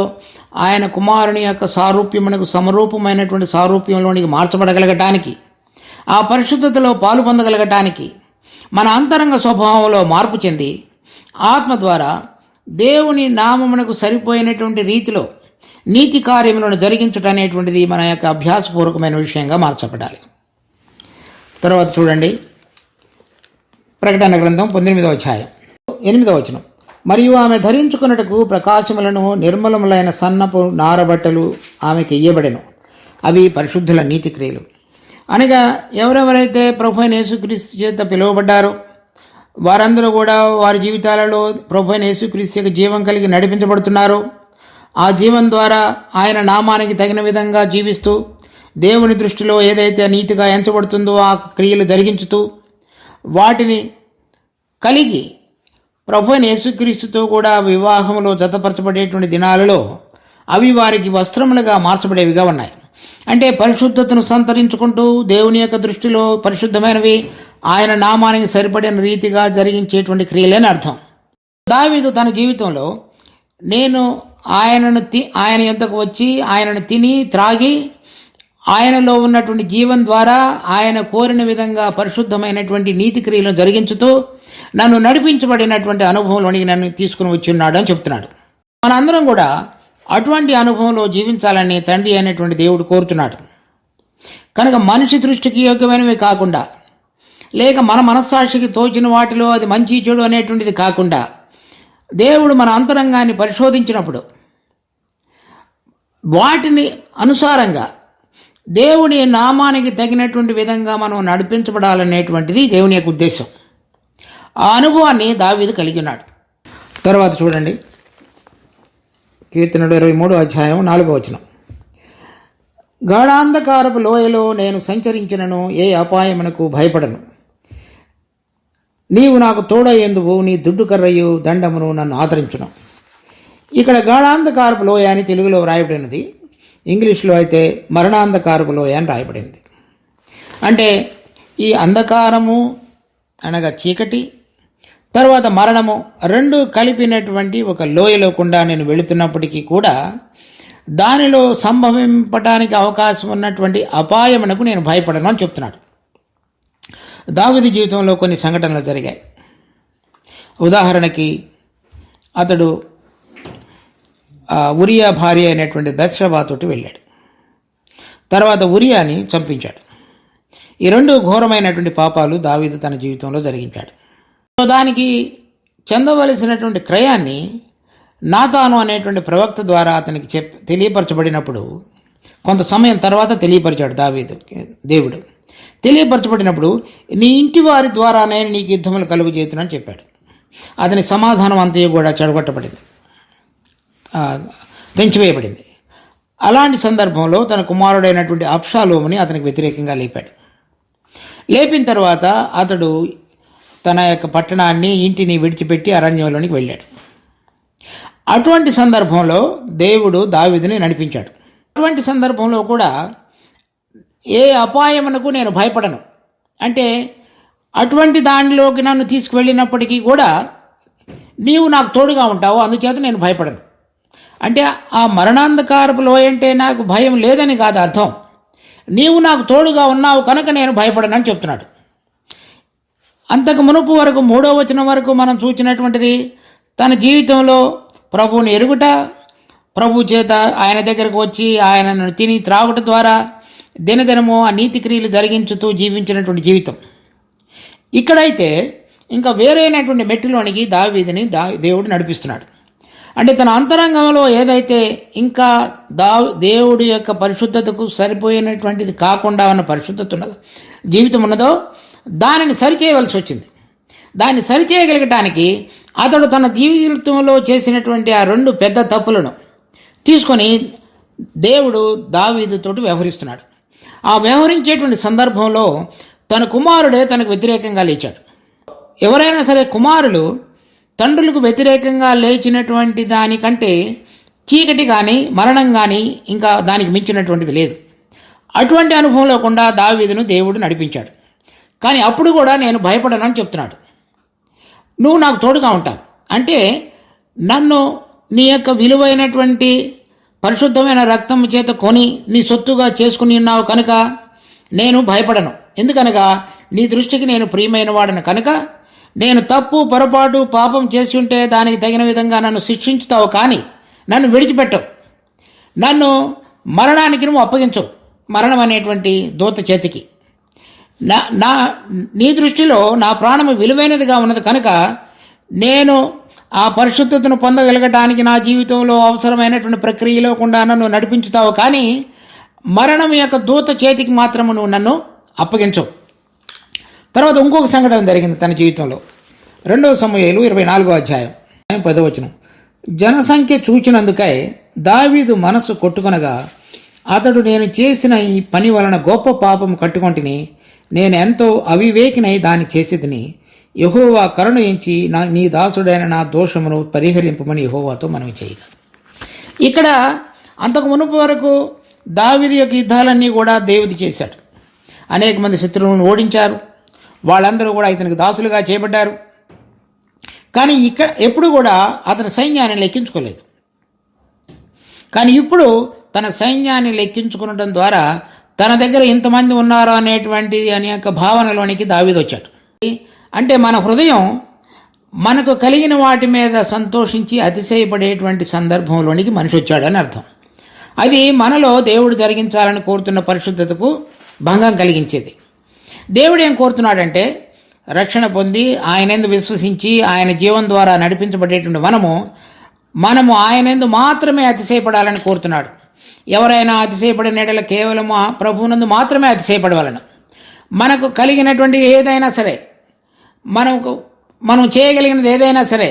ఆయన కుమారుని యొక్క సారూప్యమునకు సమరూపమైనటువంటి సారూప్యంలోనికి మార్చబడగలగటానికి, ఆ పరిశుద్ధతలో పాలు పొందగలగటానికి, మన అంతరంగ స్వభావంలో మార్పు చెంది ఆత్మ ద్వారా దేవుని నామమునకు సరిపోయినటువంటి రీతిలో నీతి కార్యములను జరిగించటం అనేటువంటిది మన యొక్క అభ్యాసపూర్వకమైన విషయంగా మార్చబడాలి. తర్వాత చూడండి, ప్రకటన గ్రంథం 19వ అధ్యాయం 8వ వచనం. మరియు ఆమె ధరించుకున్నటకు ప్రకాశములను నిర్మలములైన సన్నపు నారబట్టలు ఆమెకి ఇయ్యబడెను, అవి పరిశుద్ధుల నీతి క్రియలు. అనగా ఎవరెవరైతే ప్రభువైన యేసుక్రీస్తు చేత పిలువబడ్డారో వారందరూ కూడా వారి జీవితాలలో ప్రభువైన యేసుక్రీస్తు యొక్క జీవం కలిగి నడిపించబడుతున్నారు. ఆ జీవం ద్వారా ఆయన నామానికి తగిన విధంగా జీవిస్తూ దేవుని దృష్టిలో ఏదైతే నీతిగా ఎంచబడుతుందో ఆ క్రియలు జరిగించుతూ వాటిని కలిగి ప్రభువైన యేసుక్రీస్తుతో కూడా వివాహంలో జతపరచబడేటువంటి దినాలలో అవి వారికి వస్త్రములుగా మార్చబడేవిగా ఉన్నాయి. అంటే పరిశుద్ధతను సంతరించుకుంటూ దేవుని యొక్క దృష్టిలో పరిశుద్ధమైనవి ఆయన నామానికి సరిపడిన రీతిగా జరిగించేటువంటి క్రియలేని అర్థం. దావీదు తన జీవితంలో నేను ఆయన యొద్దకు వచ్చి ఆయనను తిని త్రాగి ఆయనలో ఉన్నటువంటి జీవం ద్వారా ఆయన కోరిన విధంగా పరిశుద్ధమైనటువంటి నీతి క్రియలను జరిగించుతూ నన్ను నడిపించబడినటువంటి అనుభవంలోనికి నన్ను తీసుకుని వచ్చి ఉన్నాడు అని చెప్తున్నాడు. మనందరం కూడా అటువంటి అనుభవంలో జీవించాలని తండ్రి అయినటువంటి దేవుడు కోరుతున్నాడు. కనుక మనిషి దృష్టికి యోగ్యమైనవి కాకుండా, లేక మన మనస్సాక్షికి తోచిన వాటిలో అది మంచి చెడు అనేటువంటిది కాకుండా, దేవుడు మన అంతరంగాన్ని పరిశోధించినప్పుడు వాటిని అనుసారంగా దేవుని నామానికి తగినటువంటి విధంగా మనం నడిపించబడాలనేటువంటిది దేవుని యొక్క ఉద్దేశం. ఆ అనుభవాన్ని దావీదు కలిగి ఉన్నాడు. తర్వాత చూడండి, కీర్తనలు 23వ అధ్యాయం 4వ వచనం. గాఢాంధకారపు లోయలో నేను సంచరించినను ఏ అపాయమునకు భయపడను, నీవు నాకు తోడయ్యేందువు, నీ దుడ్డు కర్రయు దండమును నన్ను ఆదరించును. ఇక్కడ గాఢాంధకారపు లోయ అని తెలుగులో వ్రాయబడినది, ఇంగ్లీష్లో అయితే మరణాంధకారపు లోయ అని రాయబడింది. అంటే ఈ అంధకారము అనగా చీకటి, తర్వాత మరణము రెండు కలిపినటువంటి ఒక లోయలో గుండా నేను వెళుతున్నప్పటికీ కూడా దానిలో సంభవింపటానికి అవకాశం ఉన్నటువంటి అపాయమునకు నేను భయపడను అని చెప్తున్నాడు. దావీదు జీవితంలో కొన్ని సంఘటనలు జరిగాయి. ఉదాహరణకి అతడు ఉరియా భార్య అయినటువంటి బత్షెబాతోటి వెళ్ళాడు. తర్వాత ఉరియాని చంపించాడు. ఈ రెండు ఘోరమైనటువంటి పాపాలు దావీదు తన జీవితంలో జరిగించాడు. దానికి చెందవలసినటువంటి క్రయాన్ని నాతాను అనేటువంటి ప్రవక్త ద్వారా అతనికి తెలియపరచబడినప్పుడు కొంత సమయం తర్వాత తెలియపరిచాడు దేవుడు. తెలియపరచబడినప్పుడు నీ ఇంటి వారి ద్వారానే నీకు యుద్ధములు కలుగు చేతునని చెప్పాడు. అతని సమాధానం అంతయు కూడా చెడగొట్టబడింది, తెంచివేయబడింది. అలాంటి సందర్భంలో తన కుమారుడైనటువంటి అబ్షాలోముని అతనికి వ్యతిరేకంగా లేపాడు. లేపిన తర్వాత అతడు తన యొక్క పట్టణాన్ని ఇంటిని విడిచిపెట్టి అరణ్యంలోనికి వెళ్ళాడు. అటువంటి సందర్భంలో దేవుడు దావీదుని నడిపించాడు. అటువంటి సందర్భంలో కూడా ఏ అపాయమునకు నేను భయపడను, అంటే అటువంటి దానిలోకి నన్ను తీసుకువెళ్ళినప్పటికీ కూడా నీవు నాకు తోడుగా ఉంటావు, అందుచేత నేను భయపడను. అంటే ఆ మరణాంధకారపు లోయ అంటే నాకు భయం లేదని కాదు అర్థం, నీవు నాకు తోడుగా ఉన్నావు కనుక నేను భయపడనని చెప్తున్నాడు. అంతకు మునుపు వరకు 3వ వచనం వరకు మనం చూసినటువంటిది తన జీవితంలో ప్రభువుని ఎరుగుట, ప్రభు చేత ఆయన దగ్గరకు వచ్చి ఆయనను తిని త్రాగుట ద్వారా దినదినము ఆ నీతి క్రియలు జరిగించుతూ జీవించినటువంటి జీవితం. ఇక్కడైతే ఇంకా వేరైనటువంటి మెట్టులోనికి దావీదుని దేవుడు నడిపిస్తున్నాడు. అంటే తన అంతరంగంలో ఏదైతే ఇంకా దేవుడి యొక్క పరిశుద్ధతకు సరిపోయినటువంటిది కాకుండా ఉన్న పరిశుద్ధత ఉన్నదో, జీవితం ఉన్నదో, దానిని సరిచేయవలసి వచ్చింది. దాన్ని సరిచేయగలగటానికి అతడు తన జీవితంలో చేసినటువంటి ఆ 2 పెద్ద తప్పులను తీసుకొని దేవుడు దావీదుతోటి వ్యవహరిస్తున్నాడు. ఆ వ్యవహరించేటువంటి సందర్భంలో తన కుమారుడే తనకు వ్యతిరేకంగా లేచాడు. ఎవరైనా సరే కుమారులు తండ్రులకు వ్యతిరేకంగా లేచినటువంటి దానికంటే చీకటి కానీ మరణం కానీ ఇంకా దానికి మించినటువంటిది లేదు. అటువంటి అనుభవంలో కూడా దావీదును దేవుడు నడిపించాడు. కానీ అప్పుడు కూడా నేను భయపడనని చెప్తున్నాడు. నువ్వు నాకు తోడుగా ఉంటావు, అంటే నన్ను నీ యొక్క విలువైనటువంటి పరిశుద్ధమైన రక్తం చేత కొని నీ సొత్తుగా చేసుకుని ఉన్నావు కనుక నేను భయపడను. ఎందుకనగా నీ దృష్టికి నేను ప్రియమైన వాడను కనుక నేను తప్పు పొరపాటు పాపం చేసి ఉంటే దానికి తగిన విధంగా నన్ను శిక్షించుతావు, కానీ నన్ను విడిచిపెట్టవు. నన్ను మరణానికి నువ్వు అప్పగించవు, మరణం అనేటువంటి దూత చేతికి. నీ దృష్టిలో నా ప్రాణము విలువైనదిగా ఉన్నది కనుక నేను ఆ పరిశుద్ధతను పొందగలగటానికి నా జీవితంలో అవసరమైనటువంటి ప్రక్రియలో కూడా నన్ను నడిపించుతావు, కానీ మరణం యొక్క దూత చేతికి మాత్రము నువ్వు నన్ను అప్పగించవు. తర్వాత ఇంకొక సంఘటన జరిగింది తన జీవితంలో. 2వ సమూయేలు 24వ అధ్యాయం 10వ వచనం. జనసంఖ్య చూచినందుకై దావీదు మనస్సు కొట్టుకొనగా అతడు నేను చేసిన ఈ పని వలన గొప్ప పాపము కట్టుకొంటిని, నేను ఎంతో అవివేకినై దాన్ని చేసేదిని, యెహోవా కరుణించి నీ దాసుడైన నా దోషమును పరిహరింపమని యెహోవాతో మనవి చేయగా. ఇక్కడ అంతకు మునుపు వరకు దావీదు యొక్క యుద్ధాలన్నీ కూడా దేవుడు చేశాడు. అనేక మంది శత్రువులను ఓడించారు, వాళ్ళందరూ కూడా ఇతనికి దాసులుగా చేయబడ్డారు. కానీ ఇక్కడ ఎప్పుడు కూడా అతని సైన్యాన్ని లెక్కించుకోలేదు. కానీ ఇప్పుడు తన సైన్యాన్ని లెక్కించుకునడం ద్వారా తన దగ్గర ఇంతమంది ఉన్నారో అనేటువంటి అనేక భావనలోనికి దావీదు వచ్చాడు. అంటే మన హృదయం మనకు కలిగిన వాటి మీద సంతోషించి అతిశయపడేటువంటి సందర్భంలోనికి మనిషి వచ్చాడని అర్థం. అది మనలో దేవుడు జరిగించాలని కోరుతున్న పరిశుద్ధతకు భంగం కలిగించేది. దేవుడు ఏం కోరుతున్నాడంటే రక్షణ పొంది ఆయనందు విశ్వసించి ఆయన జీవం ద్వారా నడిపించబడేటువంటి మనము ఆయనందు మాత్రమే అతిశయపడాలని కోరుతున్నాడు. ఎవరైనా అతిశయపడిన ఎడల కేవలం ప్రభువునందు మాత్రమే అతిశయపడవలను. మనకు కలిగినటువంటి ఏదైనా సరే, మనం చేయగలిగినది ఏదైనా సరే,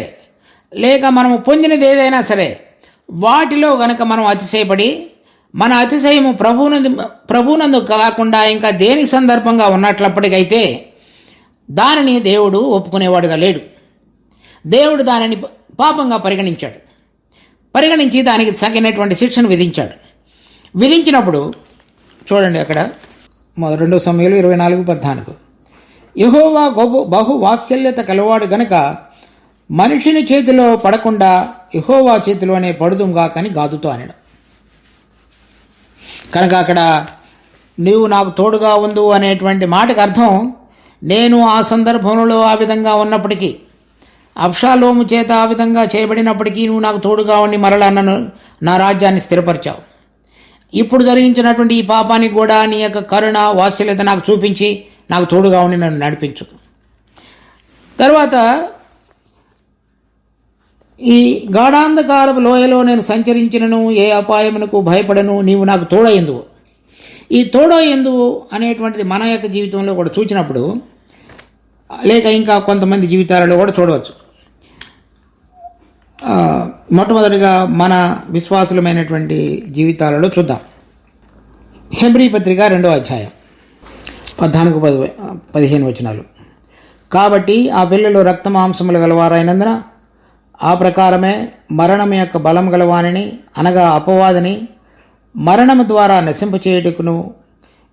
లేక మనము పొందినది ఏదైనా సరే, వాటిలో గనక మనం అతిశయపడి మన అతిశయము ప్రభువునందు కాకుండా ఇంకా దేని సందర్భంగా ఉన్నట్లప్పటికైతే దానిని దేవుడు ఒప్పుకునేవాడుగా లేడు. దేవుడు దానిని పాపంగా పరిగణించాడు. పరిగణించి దానికి తగినటువంటి శిక్షను విధించినప్పుడు చూడండి అక్కడ 2 సమూయేలు 24:14 యెహోవా బహు వాత్సల్యత కలవాడు గనుక మనుషుని చేతిలో పడకుండా యెహోవా చేతిలోనే పడుదుంగా కని గాదుతో అనడం. కనుక అక్కడ నీవు నాకు తోడుగా ఉండు అనేటువంటి మాటకు అర్థం, నేను ఆ సందర్భంలో ఆ విధంగా ఉన్నప్పటికీ, అబ్షాలోము చేత ఆ విధంగా చేయబడినప్పటికీ నువ్వు నాకు తోడుగా ఉండి మరలా నన్ను నా రాజ్యాన్ని స్థిరపరిచావు. ఇప్పుడు జరిగించినటువంటి ఈ పాపానికి కూడా నీ యొక్క కరుణ వాత్సల్యత నాకు చూపించి నాకు తోడుగా ఉండి నన్ను నడిపించు. తర్వాత ఈ గాఢాంధకారపు లోయలో నేను సంచరించినను ఏ అపాయమునకు భయపడను, నీవు నాకు తోడయ్యందువు. ఈ తోడయ్యందువు అనేటువంటిది మన యొక్క జీవితంలో కూడా చూచినప్పుడు, లేక ఇంకా కొంతమంది జీవితాలలో కూడా చూడవచ్చు. మొట్టమొదటిగా మన విశ్వాసులమైనటువంటి జీవితాలలో చూద్దాం. హెబ్రీ పత్రిక 2వ అధ్యాయం 14-15 వచనాలు. కాబట్టి ఆ పిల్లలు రక్త మాంసములు గలవారైనందున ఆ ప్రకారమే మరణం యొక్క బలం గలవానిని, అనగా అపవాదిని మరణము ద్వారా నశింపచేయుటకును,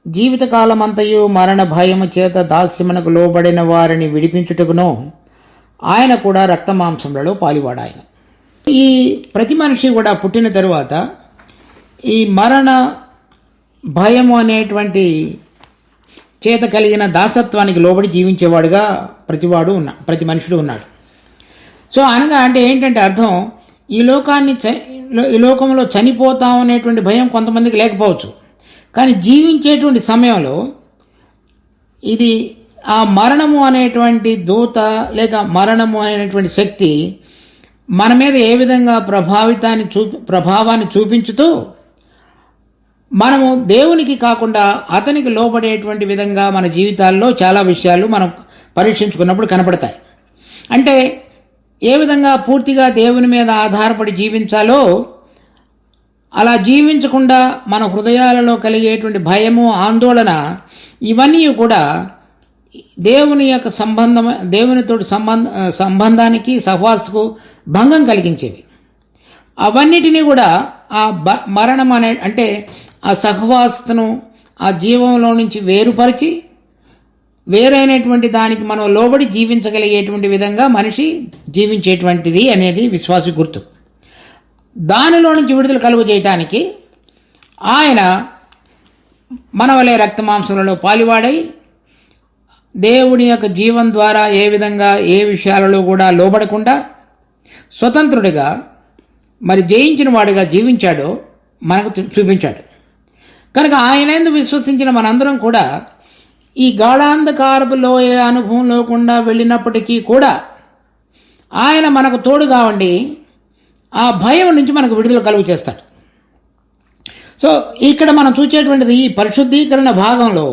జీవితకాలమంతయు మరణ భయము చేత దాస్యమునకు లోబడిన వారిని విడిపించుటకును ఆయన కూడా రక్త మాంసములలో పాలివాడాయన. ఈ ప్రతి మనిషి కూడా పుట్టిన తరువాత ఈ మరణ భయము అనేటువంటి చేత కలిగిన దాసత్వానికి లోబడి జీవించేవాడుగా ప్రతి మనుషుడు ఉన్నాడు. సో అనగా అంటే ఏంటంటే అర్థం, ఈ లోకంలో చనిపోతాం అనేటువంటి భయం కొంతమందికి లేకపోవచ్చు, కానీ జీవించేటువంటి సమయంలో ఇది ఆ మరణము అనేటువంటి దూత లేక మరణము అనేటువంటి శక్తి మన మీద ఏ విధంగా ప్రభావాన్ని చూపించుతూ మనము దేవునికి కాకుండా అతనికి లోబడేటువంటి విధంగా మన జీవితాల్లో చాలా విషయాలు మనం పరీక్షించుకున్నప్పుడు కనపడతాయి. అంటే ఏ విధంగా పూర్తిగా దేవుని మీద ఆధారపడి జీవించాలో అలా జీవించకుండా మన హృదయాలలో కలిగేటువంటి భయము, ఆందోళన, ఇవన్నీ కూడా దేవుని యొక్క దేవునితో సంబంధానికి సహవాసకు భంగం కలిగించేవి. అవన్నిటినీ కూడా ఆ మరణం అంటే ఆ సహవాసతను ఆ జీవంలో నుంచి వేరుపరిచి వేరైనటువంటి దానికి మనం లోబడి జీవించగలిగేటువంటి విధంగా మనిషి జీవించేటువంటిది అనేది విశ్వాసి గుర్తు. దానిలో నుంచి విడుదల కలుగు చేయటానికి ఆయన మన వలె రక్త మాంసములలో పాలివాడై దేవుని యొక్క జీవం ద్వారా ఏ విధంగా ఏ విషయాలలో కూడా లోబడకుండా స్వతంత్రుడిగా మరి జయించిన వాడిగా జీవించాడో మనకు చూపించాడు. కనుక ఆయనందు విశ్వసించిన మనందరం కూడా ఈ గాఢాంధకారపు లోయ అనుభవం లేకుండా వెళ్ళినప్పటికీ కూడా ఆయన మనకు తోడుగా ఉండి ఆ భయం నుంచి మనకు విడుదల కలుగు చేస్తాడు. సో ఇక్కడ మనం చూసేటువంటిది ఈ పరిశుద్ధీకరణ భాగంలో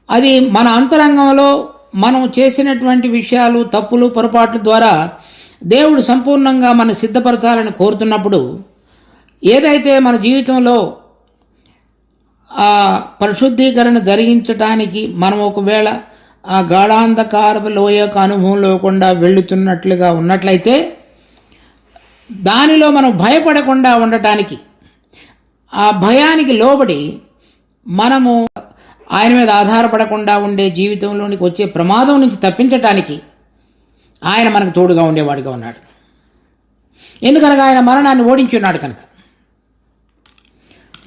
అది మన అంతరంగంలో మనం చేసినటువంటి విషయాలు, తప్పులు, పొరపాట్ల ద్వారా దేవుడు సంపూర్ణంగా మనం సిద్ధపరచాలని కోరుతున్నప్పుడు ఏదైతే మన జీవితంలో ఆ పరిశుద్ధీకరణ జరిగించటానికి మనం ఒకవేళ ఆ గాఢాంధకారపు లోయకు అనుభవం లేకుండా వెళుతున్నట్లుగా ఉన్నట్లయితే దానిలో మనం భయపడకుండా ఉండటానికి, ఆ భయానికి లోబడి మనము ఆయన మీద ఆధారపడకుండా ఉండే జీవితంలోనికి వచ్చే ప్రమాదం నుంచి తప్పించటానికి ఆయన మనకు తోడుగా ఉండేవాడిగా ఉన్నాడు. ఎందుకనగా ఆయన మరణాన్ని ఓడించి ఉన్నాడు కనుక.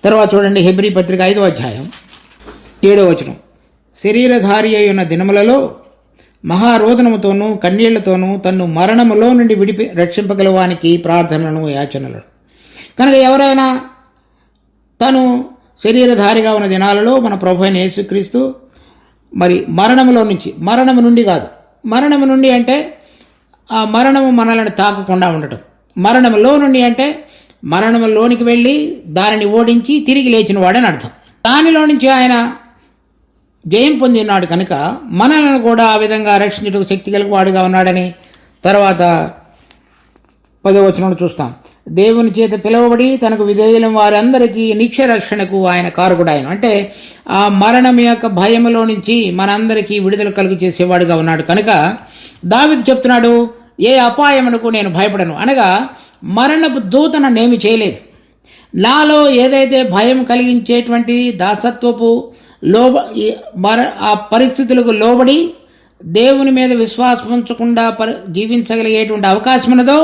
తర్వాత చూడండి హెబ్రీ పత్రిక 5వ అధ్యాయం 7వ వచనం. శరీరధారి అయి ఉన్న దినములలో మహారోదనముతోనూ కన్నీళ్లతోనూ తన్ను మరణములో నుండి రక్షింపగలవానికి ప్రార్థనలను, యాచనలను. కనుక ఎవరైనా తను శరీరధారిగా ఉన్న దినాలలో మన ప్రభు అయిన యేసుక్రీస్తు మరి మరణము నుండి కాదు, మరణము నుండి అంటే ఆ మరణము మనల్ని తాకకుండా ఉండటం, మరణములో నుండి అంటే మరణంలోనికి వెళ్ళి దానిని ఓడించి తిరిగి లేచిన వాడని అర్థం. దానిలో నుంచి ఆయన జయం పొంది ఉన్నాడు కనుక మనల్ని కూడా ఆ విధంగా రక్షించడానికి శక్తి కలిగినవాడుగా ఉన్నాడని తర్వాత 10వ వచనంలో చూస్తాం. దేవుని చేత పిలువబడి తనకు విధేయులైన వారందరికీ నిత్య రక్షణకు ఆయన కారకుడాయన. అంటే ఆ మరణం యొక్క భయములో నుంచి మనందరికీ విడుదల కలుగు చేసేవాడుగా ఉన్నాడు కనుక దావీదు చెప్తున్నాడు, ఏ అపాయమునకు నేను భయపడను. అనగా మరణపు దూత నన్నేమి చేయలేదు. నాలో ఏదైతే భయం కలిగించేటువంటి దాసత్వపు ఆ పరిస్థితులకు లోబడి దేవుని మీద విశ్వాసం ఉంచకుండా జీవించగలిగేటువంటి అవకాశం ఉన్నదో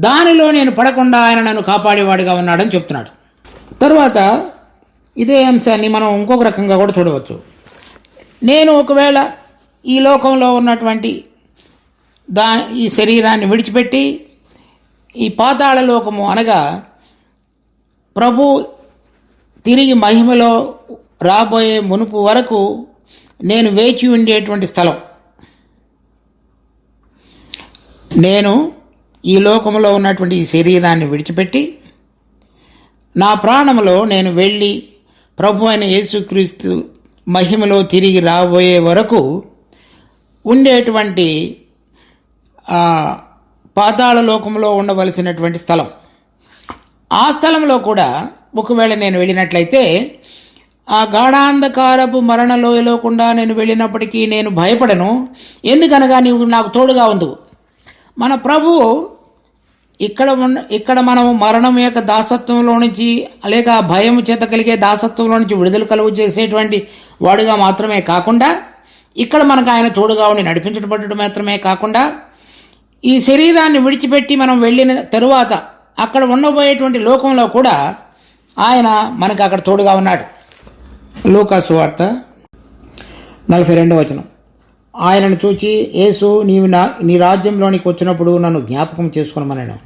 దానిలో నేను పడకుండా ఆయన నన్ను కాపాడేవాడిగా ఉన్నాడని చెప్తున్నాడు. తరువాత ఇదే అంశాన్ని మనం ఇంకొక రకంగా కూడా చూడవచ్చు. నేను ఒకవేళ ఈ లోకంలో ఉన్నటువంటి ఈ శరీరాన్ని విడిచిపెట్టి ఈ పాతాళ లోకము అనగా ప్రభు తిరిగి మహిమలో రాబోయే మునుపు వరకు నేను వేచి ఉండేటువంటి స్థలం. నేను ఈ లోకంలో ఉన్నటువంటి ఈ శరీరాన్ని విడిచిపెట్టి నా ప్రాణంలో నేను వెళ్ళి ప్రభు అయిన యేసుక్రీస్తు మహిమలో తిరిగి రాబోయే వరకు ఉండేటువంటి పాతాళ లోకంలో ఉండవలసినటువంటి స్థలం. ఆ స్థలంలో కూడా ఒకవేళ నేను వెళ్ళినట్లయితే ఆ గాఢాంధకారపు మరణలోయలో కూడా నేను వెళ్ళినప్పటికీ నేను భయపడను, ఎందుకనగా నీవు నాకు తోడుగా ఉండు. మన ప్రభువు ఇక్కడ మనం మరణం యొక్క దాసత్వంలో నుంచి లేక భయం చేత కలిగే దాసత్వంలో నుంచి విడుదల కలుగు చేసేటువంటి వాడుగా మాత్రమే కాకుండా ఇక్కడ మనకు ఆయన తోడుగా ఉండి నడిపించబడటం మాత్రమే కాకుండా ఈ శరీరాన్ని విడిచిపెట్టి మనం వెళ్ళిన తరువాత అక్కడ ఉండబోయేటువంటి లోకంలో కూడా ఆయన మనకు అక్కడ తోడుగా ఉన్నాడు. లూకా సువార్త 42వ వచనం. ఆయనను చూచి యేసు నీవు నీ రాజ్యంలోనికి వచ్చినప్పుడు నన్ను జ్ఞాపకం చేసుకునమన్నాను.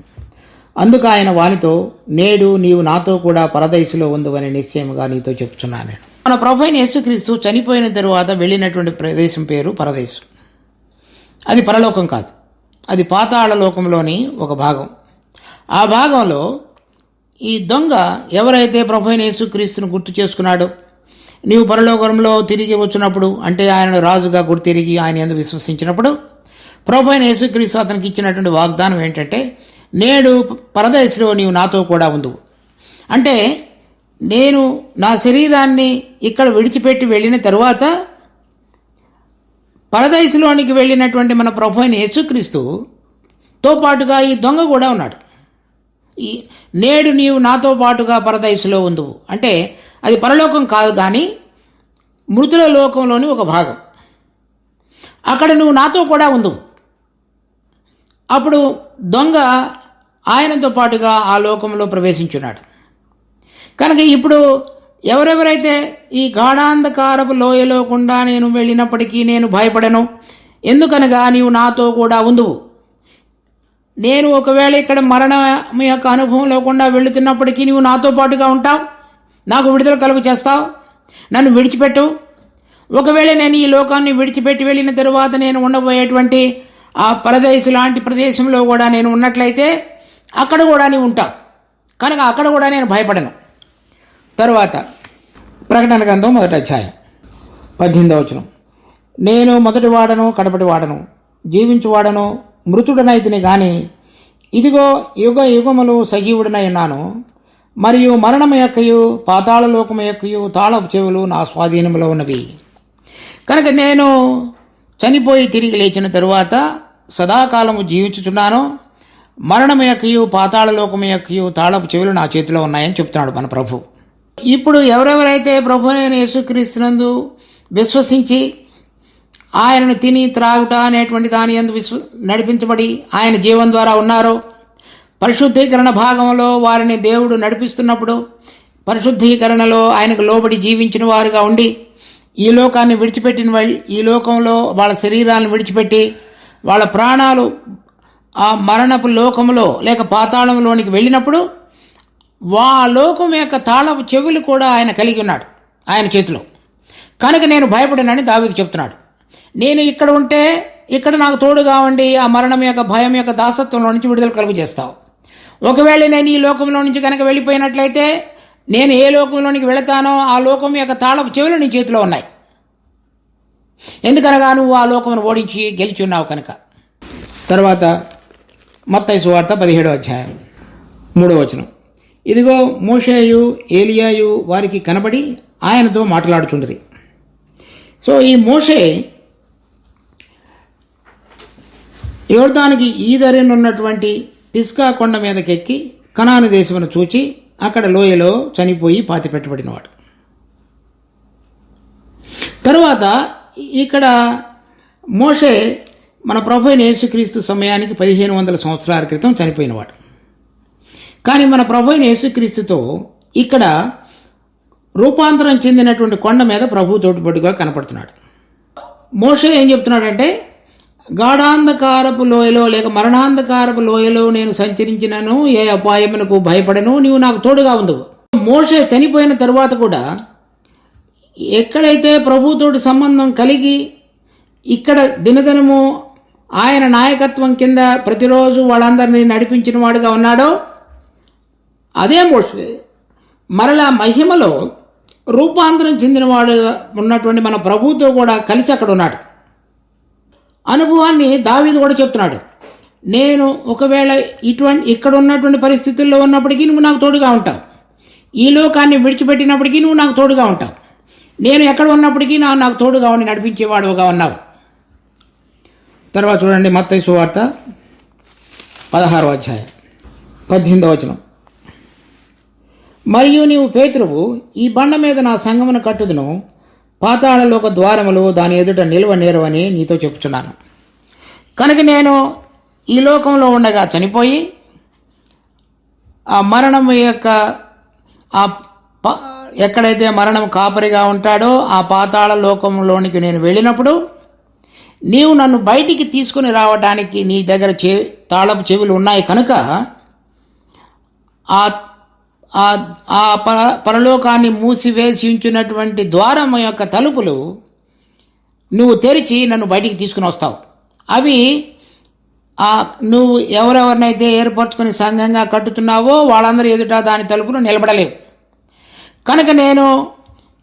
అందుకు ఆయన వానితో నేడు నీవు నాతో కూడా పరదైసులో ఉందని నిశ్చయముగా నీతో చెప్తున్నాను నేను. మన ప్రభు అయిన యేసుక్రీస్తు చనిపోయిన తరువాత వెళ్ళినటువంటి ప్రదేశం పేరు పరదేశం. అది పరలోకం కాదు, అది పాతాళ లోకంలోని ఒక భాగం. ఆ భాగంలో ఈ దొంగ ఎవరైతే ప్రభు అయిన యేసుక్రీస్తును గుర్తు చేసుకున్నాడో, నీవు పరలోకంలో తిరిగి వచ్చినప్పుడు అంటే ఆయన రాజుగా గుర్తిరిగి ఆయన యందు విశ్వసించినప్పుడు ప్రభు అయిన యేసుక్రీస్తు అతనికి ఇచ్చినటువంటి వాగ్దానం ఏంటంటే నేడు పరదేశంలో నీవు నాతో కూడా ఉండు. అంటే నేను నా శరీరాన్ని ఇక్కడ విడిచిపెట్టి వెళ్ళిన తరువాత పరదేశంలోనికి వెళ్ళినటువంటి మన ప్రభు అయిన యేసుక్రీస్తుతో పాటుగా ఈ దొంగ కూడా ఉన్నాడు. నేడు నీవు నాతో పాటుగా పరదేశంలో ఉండు అంటే అది పరలోకం కాదు, కానీ మృతుల లోకంలోని ఒక భాగం. అక్కడ నువ్వు నాతో కూడా ఉండు. అప్పుడు దొంగ ఆయనతో పాటుగా ఆ లోకంలో ప్రవేశించున్నాడు. కనుక ఇప్పుడు ఎవరెవరైతే ఈ గాఢాంధకారపు లోయలో గుండా నేను వెళ్ళినప్పటికీ నేను భయపడను, ఎందుకనగా నీవు నాతో కూడా ఉందువు. నేను ఒకవేళ ఇక్కడ మరణం యొక్క అనుభవం లేకుండా వెళుతున్నప్పటికీ నీవు నాతో పాటుగా ఉంటావు, నాకు విడుదల కలుగు చేస్తావు, నన్ను విడిచిపెట్టు. ఒకవేళ నేను ఈ లోకాన్ని విడిచిపెట్టి వెళ్ళిన తరువాత నేను ఉండబోయేటువంటి ఆ పరదేశం లాంటి ప్రదేశంలో కూడా నేను ఉన్నట్లయితే అక్కడ కూడా నీవు ఉంటావు, కనుక అక్కడ కూడా నేను భయపడను. తరువాత ప్రకటన గ్రంథం 1వ అధ్యాయం 18వ వచనం. నేను మొదటి వాడను కడపటి వాడను, జీవించువాడను మృతుడనైతిని గాని ఇదిగో యుగ యుగములు సజీవుడనై ఉన్నాను, మరియు మరణము యొక్కయు పాతాళ లోకము యొక్కయు తాళపు చెవులు నా స్వాధీనంలో ఉన్నవి. కనుక నేను చనిపోయి తిరిగి లేచిన తరువాత సదాకాలము జీవించుచున్నాను, మరణము యొక్కయు పాతాళ లోకము యొక్కయు తాళపు చెవులు నా చేతిలో ఉన్నాయని చెప్తున్నాడు మన ప్రభు. ఇప్పుడు ఎవరెవరైతే ప్రభువైన యేసుక్రీస్తునందు విశ్వసించి ఆయనను తిని త్రాగుట అనేటువంటి దాని యందు నడిపించబడి ఆయన జీవం ద్వారా ఉన్నారో, పరిశుద్ధీకరణ భాగంలో వారిని దేవుడు నడిపిస్తున్నప్పుడు పరిశుద్ధీకరణలో ఆయనకు లోబడి జీవించిన వారుగా ఉండి ఈ లోకాన్ని విడిచిపెట్టిన వాళ్ళు ఈ లోకంలో వాళ్ళ శరీరాలను విడిచిపెట్టి వాళ్ళ ప్రాణాలు ఆ మరణపు లోకంలో లేక పాతాళంలోనికి వెళ్ళినప్పుడు ఆ లోకం యొక్క తాళపు చెవులు కూడా ఆయన కలిగి ఉన్నాడు ఆయన చేతిలో. కనుక నేను భయపడినని దావీదు చెప్తున్నాడు. నేను ఇక్కడ ఉంటే ఇక్కడ నాకు తోడుగా ఉండి ఆ మరణం యొక్క భయం యొక్క దాసత్వంలో నుంచి విడుదల కలుగు చేస్తావు. ఒకవేళ నేను ఈ లోకంలో నుంచి కనుక వెళ్ళిపోయినట్లయితే నేను ఏ లోకంలోనికి వెళతానో ఆ లోకం యొక్క తాళపు చెవులు నీ చేతిలో ఉన్నాయి, ఎందుకనగా నువ్వు ఆ లోకమును ఓడించి గెలిచి ఉన్నావు కనుక. తర్వాత మత్తయి సువార్త 17వ అధ్యాయం 3వ వచనం. ఇదిగో మోషేయు ఏలియాయు వారికి కనబడి ఆయనతో మాట్లాడుచుండ్రి. సో ఈ మోషే యోర్దానుకి ఈదరినున్నటువంటి పిస్కా కొండ మీదకెక్కి కనాను దేశమును చూచి అక్కడ లోయలో చనిపోయి పాతిపెట్టబడినవాడు. తరువాత ఇక్కడ మోషే మన ప్రభు అయిన యేసుక్రీస్తు సమయానికి 1500 సంవత్సరాల క్రితం చనిపోయినవాడు. కానీ మన ప్రభు అయిన యేసుక్రీస్తుతో ఇక్కడ రూపాంతరం చెందినటువంటి కొండ మీద ప్రభు తోటిపట్టుగా కనపడుతున్నాడు. మోషే ఏం చెప్తున్నాడంటే, గాఢాంధకారపు లోయలో లేక మరణాంధకారపు లోయలో నేను సంచరించినను, ఏ అపాయమునకు భయపడను, నీవు నాకు తోడుగా ఉందువు. మోషే చనిపోయిన తరువాత కూడా ఎక్కడైతే ప్రభుతోటి సంబంధం కలిగి ఇక్కడ దినదినము ఆయన నాయకత్వం కింద ప్రతిరోజు వాళ్ళందరినీ నడిపించిన వాడుగా ఉన్నాడో, అదే మోషే మరలా మహిమలో రూపాంతరం చెందినవాడు ఉన్నటువంటి మన ప్రభుతో కూడా కలిసి అక్కడ ఉన్నాడు. అనుభవాన్ని దావీదు కూడా చెప్తున్నాడు. నేను ఒకవేళ ఇక్కడ ఉన్నటువంటి పరిస్థితుల్లో ఉన్నప్పటికీ నువ్వు నాకు తోడుగా ఉంటావు, ఈ లోకాన్ని విడిచిపెట్టినప్పటికీ నువ్వు నాకు తోడుగా ఉంటావు, నేను ఎక్కడ ఉన్నప్పటికీ నాకు తోడుగా ఉండి నడిపించేవాడుగా ఉన్నావు. తర్వాత చూడండి, మత్తయి సువార్త 16వ అధ్యాయం 18వ వచనం. మరియు నీవు పేతురువు, ఈ బండ మీద నా సంగమును కట్టుదును, పాతాళలోక ద్వారములు దాని ఎదుట నిలువ నేరవని నీతో చెప్పుచున్నాను. కనుక నేను ఈ లోకంలో ఉండగా చనిపోయి ఆ మరణం యొక్క ఎక్కడైతే మరణం కాపరిగా ఉంటాడో ఆ పాతాళ లోకంలోనికి నేను వెళ్ళినప్పుడు నీవు నన్ను బయటికి తీసుకుని రావడానికి నీ దగ్గర తాళపు చెవులు ఉన్నాయి కనుక ఆ పరలోకాన్ని మూసివేసి ఉంచినటువంటి ద్వారం యొక్క తలుపులు నువ్వు తెరిచి నన్ను బయటికి తీసుకుని వస్తావు. అవి నువ్వు ఎవరెవరినైతే ఏర్పరచుకుని సంఘంగా కట్టుతున్నావో వాళ్ళందరూ ఎదుట దాని తలుపులు నిలబడలేవు. కనుక నేను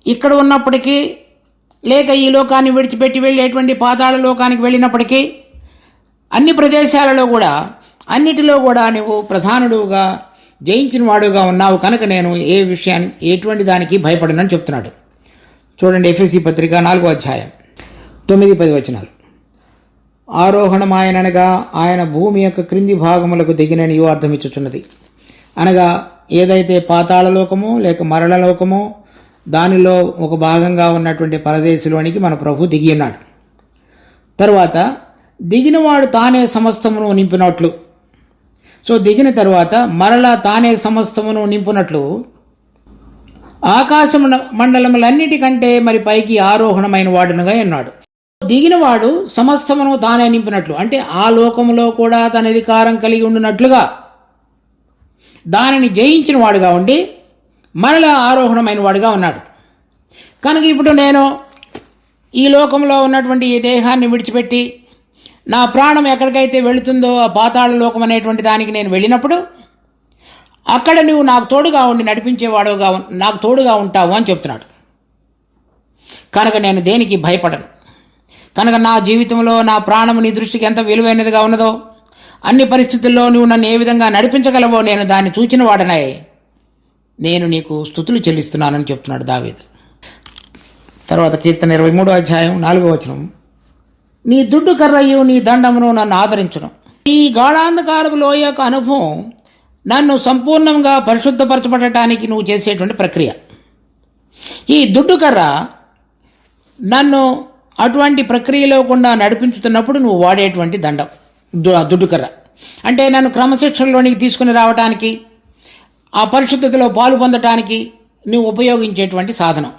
ఇక్కడ ఉన్నప్పటికీ లేక ఈ లోకాన్ని విడిచిపెట్టి వెళ్ళేటువంటి పాతాళ లోకానికి వెళ్ళినప్పటికీ అన్ని ప్రదేశాలలో కూడా అన్నిటిలో కూడా నువ్వు ప్రధానుడుగా జయించిన వాడుగా ఉన్నావు. కనుక నేను ఏ విషయాన్ని ఎటువంటి దానికి భయపడనని చెప్తున్నాడు. చూడండి, ఎఫెసీ పత్రిక 4వ అధ్యాయం 9-10 వచనాలు. ఆరోహణమాయనగా ఆయన భూమి యొక్క క్రింది భాగములకు దిగినని అర్థమిచ్చుచున్నది. అనగా ఏదైతే పాతాళ లోకమో లేక మరణలోకమో దానిలో ఒక భాగంగా ఉన్నటువంటి పరదేశంలోనికి మన ప్రభు దిగి ఉన్నాడు. తరువాత దిగినవాడు తానే సమస్తమును నింపినట్లు, సో దిగిన తరువాత మరలా తానే సమస్తమును నింపునట్లు ఆకాశ మండలములన్నిటికంటే మరి పైకి ఆరోహణమైన వాడునుగా ఉన్నాడు. దిగినవాడు సమస్తమును తానే నింపినట్లు అంటే ఆ లోకములో కూడా తన అధికారం కలిగి ఉండినట్లుగా దానిని జయించిన వాడుగా ఉండి మరలా ఆరోహణమైన వాడుగా ఉన్నాడు. కనుక ఇప్పుడు నేను ఈ లోకంలో ఉన్నటువంటి ఈ దేహాన్ని విడిచిపెట్టి నా ప్రాణం ఎక్కడికైతే వెళుతుందో ఆ పాతాళ లోకం అనేటువంటి దానికి నేను వెళ్ళినప్పుడు అక్కడ నువ్వు నాకు తోడుగా ఉండి నడిపించేవాడుగా నాకు తోడుగా ఉంటావు అని చెప్తున్నాడు. కనుక నేను దేనికి భయపడను. కనుక నా జీవితంలో నా ప్రాణం నీ దృష్టికి ఎంత విలువైనదిగా ఉన్నదో, అన్ని పరిస్థితుల్లో నువ్వు నన్ను ఏ విధంగా నడిపించగలవో నేను దాన్ని చూచిన వాడనే నేను నీకు స్తుతులు చెల్లిస్తున్నానని చెప్తున్నాడు దావీదు. తర్వాత కీర్తన 23వ అధ్యాయం 4వ వచనం. నీ దుడ్డు కర్రయ్యు నీ దండమును నన్ను ఆదరించును. ఈ గాఢాంధకారపు లోయ యొక్క అనుభవం నన్ను సంపూర్ణంగా పరిశుద్ధపరచబడటానికి నువ్వు చేసేటువంటి ప్రక్రియ. ఈ దుడ్డు కర్ర నన్ను అటువంటి ప్రక్రియలో కూడా నడిపించుతున్నప్పుడు నువ్వు వాడేటువంటి దండం దుడ్డు కర్ర అంటే నన్ను క్రమశిక్షణలోనికి తీసుకుని రావడానికి, ఆ పరిశుద్ధతలో పాలు పొందటానికి నువ్వు ఉపయోగించేటువంటి సాధనం.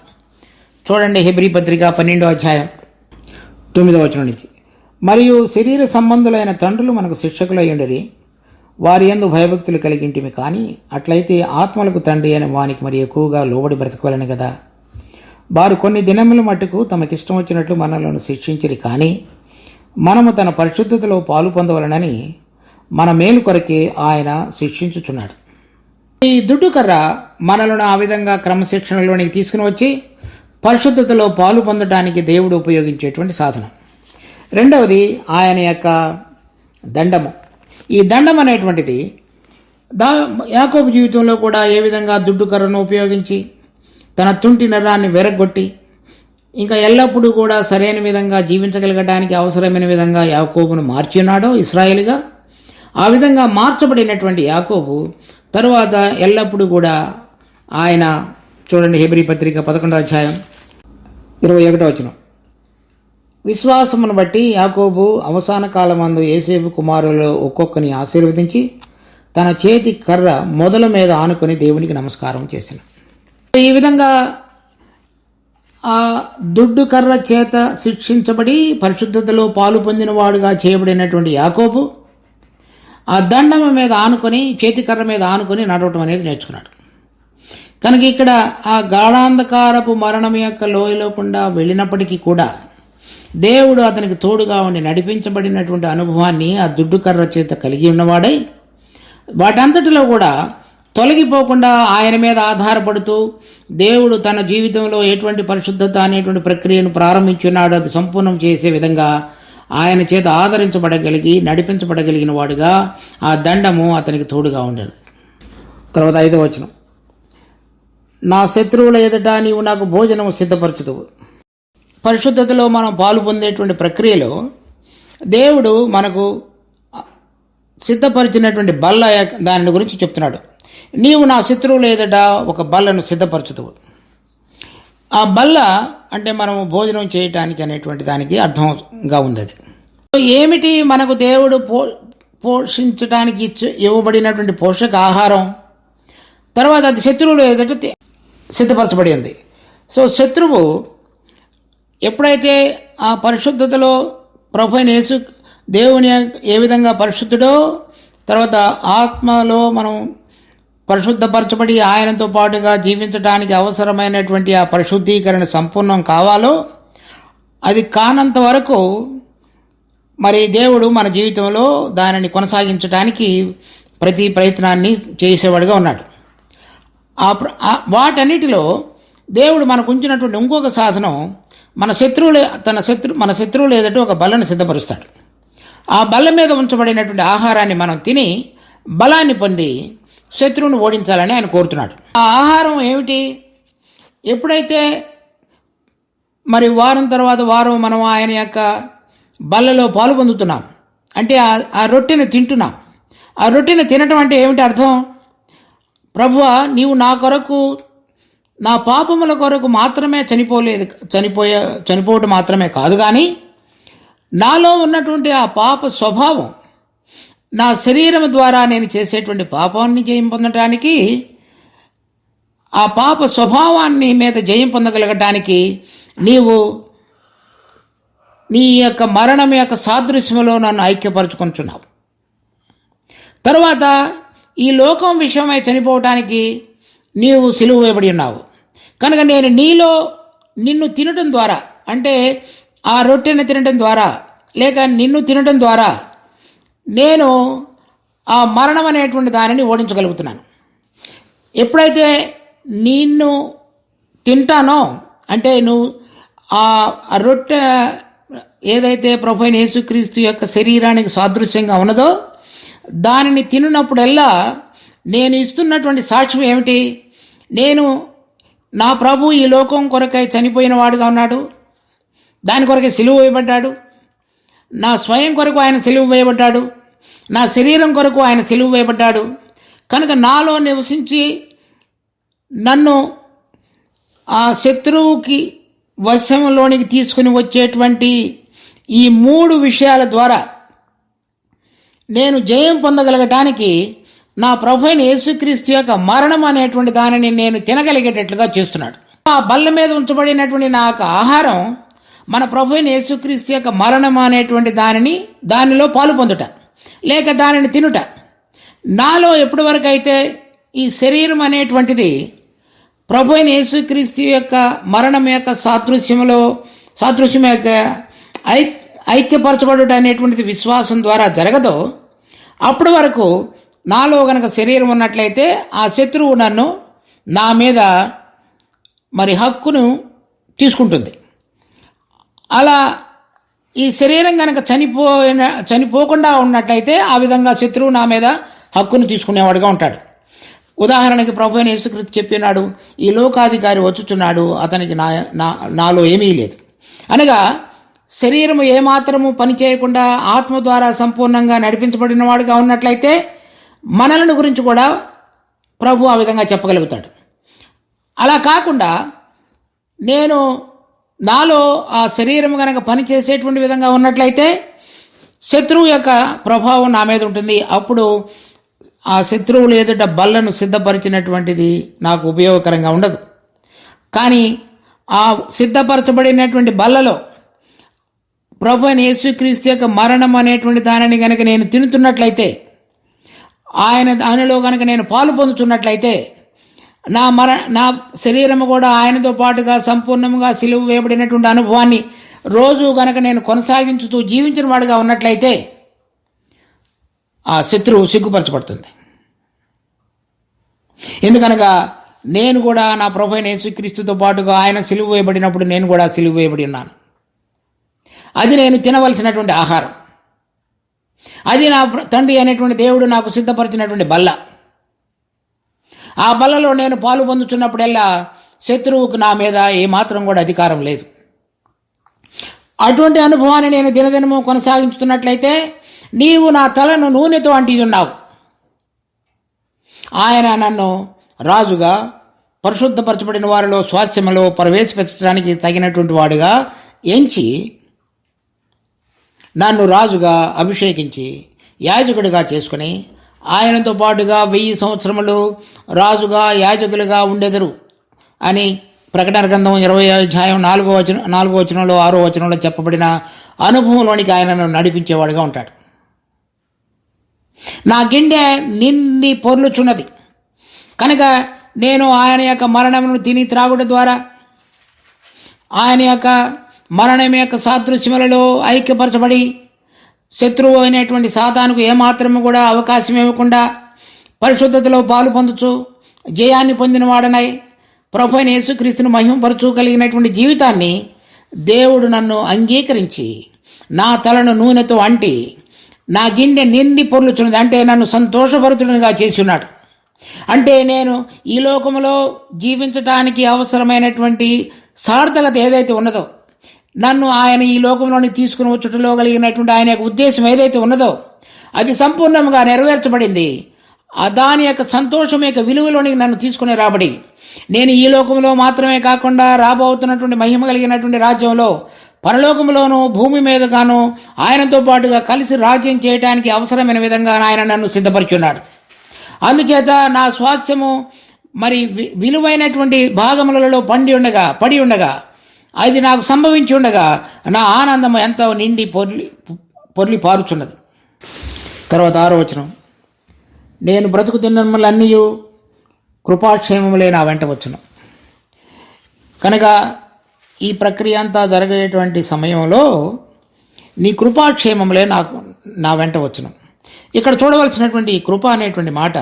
చూడండి, హెబ్రీ పత్రిక 12వ అధ్యాయం 9వ వచనం నుంచి. మరియు శరీర సంబంధులైన తండ్రులు మనకు శిక్షకులయ్యుండిరి, వారి యందు భయభక్తులు కలిగింటిమి. కానీ అట్లయితే ఆత్మలకు తండ్రి అని వానికి మరి ఎక్కువగా లోబడి బ్రతకవలని కదా. వారు కొన్ని దినముల మట్టుకు తమకిష్టం వచ్చినట్లు మనలను శిక్షించిరి, కానీ మనము తన పరిశుద్ధతలో పాలు పొందవలనని మన మేలు కొరకే ఆయన శిక్షించుచున్నాడు. ఈ దుడ్డు కర్ర మనలను ఆ విధంగా క్రమశిక్షణలోనికి తీసుకుని వచ్చి పరిశుద్ధతలో పాలు పొందడానికి దేవుడు ఉపయోగించేటువంటి సాధనం. రెండవది ఆయన యొక్క దండము. ఈ దండం అనేటువంటిది యాకోబు జీవితంలో కూడా ఏ విధంగా దుడ్డు కర్రను ఉపయోగించి తన తుంటి నరాన్ని వెరగొట్టి ఇంకా ఎల్లప్పుడూ కూడా సరైన విధంగా జీవించగలగడానికి అవసరమైన విధంగా యాకోబును మార్చున్నాడో ఇశ్రాయేలుగా, ఆ విధంగా మార్చబడినటువంటి యాకోబు తరువాత ఎల్లప్పుడూ కూడా ఆయన చూడండి, హెబ్రీ పత్రిక 11వ అధ్యాయం 21వ వచనం. విశ్వాసమును బట్టి యాకోబు అవసాన కాలమందు యోసేపు కుమారులలో ఒక్కొక్కని ఆశీర్వదించి తన చేతి కర్ర మొదల మీద ఆనుకొని దేవునికి నమస్కారం చేసిన. ఈ విధంగా ఆ దుడ్డు కర్ర చేత శిక్షించబడి పరిశుద్ధతలో పాలు పొందినవాడుగా చేయబడినటువంటి యాకోబు ఆ దండము మీద ఆనుకొని, చేతి కర్ర మీద ఆనుకొని నడవటం అనేది నేర్చుకున్నాడు. కనుక ఇక్కడ ఆ గాఢాంధకారపు మరణం యొక్క లోయలో గుండా వెళ్ళినప్పటికీ కూడా దేవుడు అతనికి తోడుగా ఉండి నడిపించబడినటువంటి అనుభవాన్ని ఆ దుడ్డు కర్ర చేత కలిగి ఉన్నవాడై వాటంతటిలో కూడా తొలగిపోకుండా ఆయన మీద ఆధారపడుతూ దేవుడు తన జీవితంలో ఎటువంటి పరిశుద్ధత అనేటువంటి ప్రక్రియను ప్రారంభించున్నాడు అది సంపూర్ణం చేసే విధంగా ఆయన చేత ఆదరించబడగలిగి నడిపించబడగలిగిన వాడుగా ఆ దండము అతనికి తోడుగా ఉండేది. తర్వాత 5వ వచనం, నా శత్రువుల ఎదుట నీవు నాకు భోజనం సిద్ధపరచుదువు. పరిశుద్ధతలో మనం పాలు పొందేటువంటి ప్రక్రియలో దేవుడు మనకు సిద్ధపరిచినటువంటి బల్ల దాని గురించి చెప్తున్నాడు. నీవు నా శత్రువుల ఎదుట ఒక బల్లను సిద్ధపరచుదువు. ఆ బల్ల అంటే మనము భోజనం చేయటానికి అనేటువంటి దానికి అర్థంగా ఉంది. అది ఏమిటి? మనకు దేవుడు పోషించడానికి ఇవ్వబడినటువంటి పోషక ఆహారం. తర్వాత అది శత్రువులు ఎదుట సిద్ధపరచబడి ఉంది. సో శత్రువు ఎప్పుడైతే ఆ పరిశుద్ధతలో ప్రభువైన యేసు దేవుని ఏ విధంగా పరిశుద్ధుడో, తర్వాత ఆత్మలో మనం పరిశుద్ధపరచబడి ఆయనతో పాటుగా జీవించడానికి అవసరమైనటువంటి ఆ పరిశుద్ధీకరణ సంపూర్ణం కావాలో అది కానంత వరకు మరి దేవుడు మన జీవితంలో దానిని కొనసాగించడానికి ప్రతి ప్రయత్నాన్ని చేసేవాడుగా ఉన్నాడు. వాటన్నిటిలో దేవుడు మనకు ఉంచినటువంటి ఇంకొక సాధనం మన శత్రువులు ఎదుట ఒక బల్లను సిద్ధపరుస్తాడు. ఆ బల్ల మీద ఉంచబడినటువంటి ఆహారాన్ని మనం తిని బలాన్ని పొంది శత్రువును ఓడించాలని ఆయన కోరుతున్నాడు. ఆ ఆహారం ఏమిటి? ఎప్పుడైతే మరి వారం తర్వాత వారం మనం ఆయన యొక్క బల్లలో పాలు పొందుతున్నాం అంటే ఆ రొట్టెను తింటున్నాం. ఆ రొట్టెను తినటం అంటే ఏమిటి అర్థం? ప్రభువా, నీవు నా కొరకు, నా పాపముల కొరకు మాత్రమే చనిపోవటం మాత్రమే కాదు, కానీ నాలో ఉన్నటువంటి ఆ పాప స్వభావం, నా శరీరం ద్వారా నేను చేసేటువంటి పాపాన్ని జయం పొందటానికి, ఆ పాప స్వభావాన్ని మీద జయం పొందగలగటానికి నీవు నీ యొక్క మరణం యొక్క సాదృశ్యంలో నన్ను ఐక్యపరచుకుంటున్నావు. తరువాత ఈ లోకం విషయమై చనిపోవటానికి నీవు సిలువ వేయబడి ఉన్నావు. కనుక నేను నిన్ను తినటం ద్వారా, అంటే ఆ రొట్టెను తినటం ద్వారా లేక నిన్ను తినటం ద్వారా నేను ఆ మరణం అనేటువంటి దానిని ఓడించగలుగుతున్నాను. ఎప్పుడైతే నిన్ను తింటానో, అంటే నువ్వు ఆ రొట్టె ఏదైతే ప్రభువైన యేసుక్రీస్తు యొక్క శరీరానికి సాదృశ్యంగా ఉన్నదో దానిని తిన్నప్పుడల్లా నేను ఇస్తున్నటువంటి సాక్ష్యం ఏమిటి? నా ప్రభు ఈ లోకం కొరకై చనిపోయిన వాడుగా ఉన్నాడు, దాని కొరకై సిలువ వేయబడ్డాడు, నా స్వయం కొరకు ఆయన సిలువ వేయబడ్డాడు, నా శరీరం కొరకు ఆయన సిలువ వేయబడ్డాడు. కనుక నాలో నివసించి నన్ను ఆ శత్రువుకి వశంలోనికి తీసుకుని వచ్చేటువంటి ఈ 3 విషయాల ద్వారా నేను జయం పొందగలగటానికి నా ప్రభువైన యేసుక్రీస్తు యొక్క మరణం అనేటువంటి దానిని నేను తినగలిగేటట్లుగా చేస్తున్నాడు. ఆ బల్ల మీద ఉంచబడినటువంటి నా యొక్క ఆహారం మన ప్రభువైన యేసుక్రీస్తు యొక్క మరణం అనేటువంటి దానిలో పాలు పొందుట లేక దానిని తినుట. నాలో ఎప్పటి వరకు అయితే ఈ శరీరం అనేటువంటిది ప్రభువైన యేసుక్రీస్తు యొక్క మరణం యొక్క సాదృశ్యం యొక్క ఐక్యపరచబడుట అనేటువంటిది విశ్వాసం ద్వారా జరగదో, అప్పటి వరకు నాలో గనక శరీరం ఉన్నట్లయితే ఆ శత్రువు నా మీద మరి హక్కును తీసుకుంటుంది. అలా ఈ శరీరం కనుక చనిపోకుండా ఉన్నట్లయితే ఆ విధంగా శత్రువు నా మీద హక్కును తీసుకునేవాడుగా ఉంటాడు. ఉదాహరణకి ప్రభువైన యేసుక్రీస్తు చెప్పినాడు, ఈ లోకాధికారి వచ్చుచున్నాడు, అతనికి నాలో ఏమీ లేదు అనగా శరీరము ఏమాత్రము పని చేయకుండా ఆత్మ ద్వారా సంపూర్ణంగా నడిపించబడిన వాడుగా ఉన్నట్లయితే మనలను గురించి కూడా ప్రభు ఆ విధంగా చెప్పగలుగుతాడు. అలా కాకుండా నేను నాలో ఆ శరీరం కనుక పనిచేసేటువంటి విధంగా ఉన్నట్లయితే శత్రువు యొక్క ప్రభావం నా మీద ఉంటుంది. అప్పుడు ఆ శత్రువులు ఎదుట బల్లను సిద్ధపరిచినటువంటిది నాకు ఉపయోగకరంగా ఉండదు. కానీ ఆ సిద్ధపరచబడినటువంటి బల్లలో ప్రభు అయిన యేసుక్రీస్తు యొక్క మరణం అనేటువంటి దానిని కనుక నేను తినుతున్నట్లయితే, ఆయనలో కనుక నేను పాలు పొందుతున్నట్లయితే, నా శరీరము కూడా ఆయనతో పాటుగా సంపూర్ణంగా సిలువ వేయబడినటువంటి అనుభవాన్ని రోజు గనక నేను కొనసాగించుతూ జీవించిన వాడుగా ఉన్నట్లయితే ఆ శత్రువు సిగ్గుపరచబడుతుంది. ఎందుకనగా నేను కూడా నా ప్రభు అయిన యేసుక్రీస్తుతో పాటుగా ఆయన సిలువ వేయబడినప్పుడు నేను కూడా సిలువ వేయబడి ఉన్నాను. అది నేను తినవలసినటువంటి ఆహారం. అది నా తండ్రి అనేటువంటి దేవుడు నాకు సిద్ధపరిచినటువంటి బల్ల. ఆ బల్లలో నేను పాలు పొందుతున్నప్పుడల్లా శత్రువుకు నా మీద ఏమాత్రం కూడా అధికారం లేదు. అటువంటి అనుభవాన్ని నేను దినదినము కొనసాగించుతున్నట్లయితే నీవు నా తలను నూనెతో అంటిస్తున్నావు. ఆయన నన్ను రాజుగా పరిశుద్ధపరచబడిన వారిలో స్వాస్థ్యములో ప్రవేశపెట్టడానికి తగినటువంటి వాడుగా ఎంచి నన్ను రాజుగా అభిషేకించి యాజకుడిగా చేసుకుని ఆయనతో పాటుగా 1000 సంవత్సరములు రాజుగా యాజకులుగా ఉండెదరు అని ప్రకటన గ్రంథం 20వ అధ్యాయం 4వ వచనంలో 6వ వచనంలో చెప్పబడిన అనుభవంలోనికి ఆయనను నడిపించేవాడుగా ఉంటాడు. నా గిన్నె నిండి పొర్లుచున్నది కనుక నేను ఆయన యొక్క మరణమును తిని త్రాగుట ద్వారా ఆయన యొక్క మరణం యొక్క సాదృశ్యములలో ఐక్యపరచబడి శత్రువు అయినటువంటి సాతానుకు ఏమాత్రము కూడా అవకాశం ఇవ్వకుండా పరిశుద్ధతలో పాలు పొందుచు జయాన్ని పొందిన వాడనై ప్రభు అయిన యేసుక్రీస్తును మహిమపరచు కలిగినటువంటి జీవితాన్ని దేవుడు నన్ను అంగీకరించి నా తలను నూనెతో అంటి నా గిన్నె నిండి పొర్లుచున్నది. అంటే నన్ను సంతోషభరితుడిగా చేసి ఉన్నాడు. అంటే నేను ఈ లోకములో జీవించటానికి అవసరమైనటువంటి సార్థకత ఏదైతే ఉన్నదో, నన్ను ఆయన ఈ లోకంలోని తీసుకుని వచ్చుటలో కలిగినటువంటి ఆయన యొక్క ఉద్దేశం ఏదైతే ఉన్నదో అది సంపూర్ణంగా నెరవేర్చబడింది. దాని యొక్క సంతోషం యొక్క విలువలోనికి నన్ను తీసుకుని రాబడి నేను ఈ లోకంలో మాత్రమే కాకుండా రాబోతున్నటువంటి మహిమ కలిగినటువంటి రాజ్యంలో పరలోకంలోనూ భూమి మీద గాను ఆయనతో పాటుగా కలిసి రాజ్యం చేయడానికి అవసరమైన విధంగా ఆయన నన్ను సిద్ధపరిచున్నాడు. అందుచేత నా స్వాస్థ్యము మరి విలువైనటువంటి భాగములలో పడి ఉండగా అది నాకు సంభవించి ఉండగా నా ఆనందం ఎంతో నిండి పొర్లి పారుచున్నది. తర్వాత 6వ వచనం, నేను బ్రతుకు దినములన్నీ కృపాక్షేమములే నా వెంట వచ్చును. కనుక ఈ ప్రక్రియ అంతా జరిగేటువంటి సమయంలో నీ కృపాక్షేమములే నా వెంట వచ్చును. ఇక్కడ చూడవలసినటువంటి ఈ కృప అనేటువంటి మాట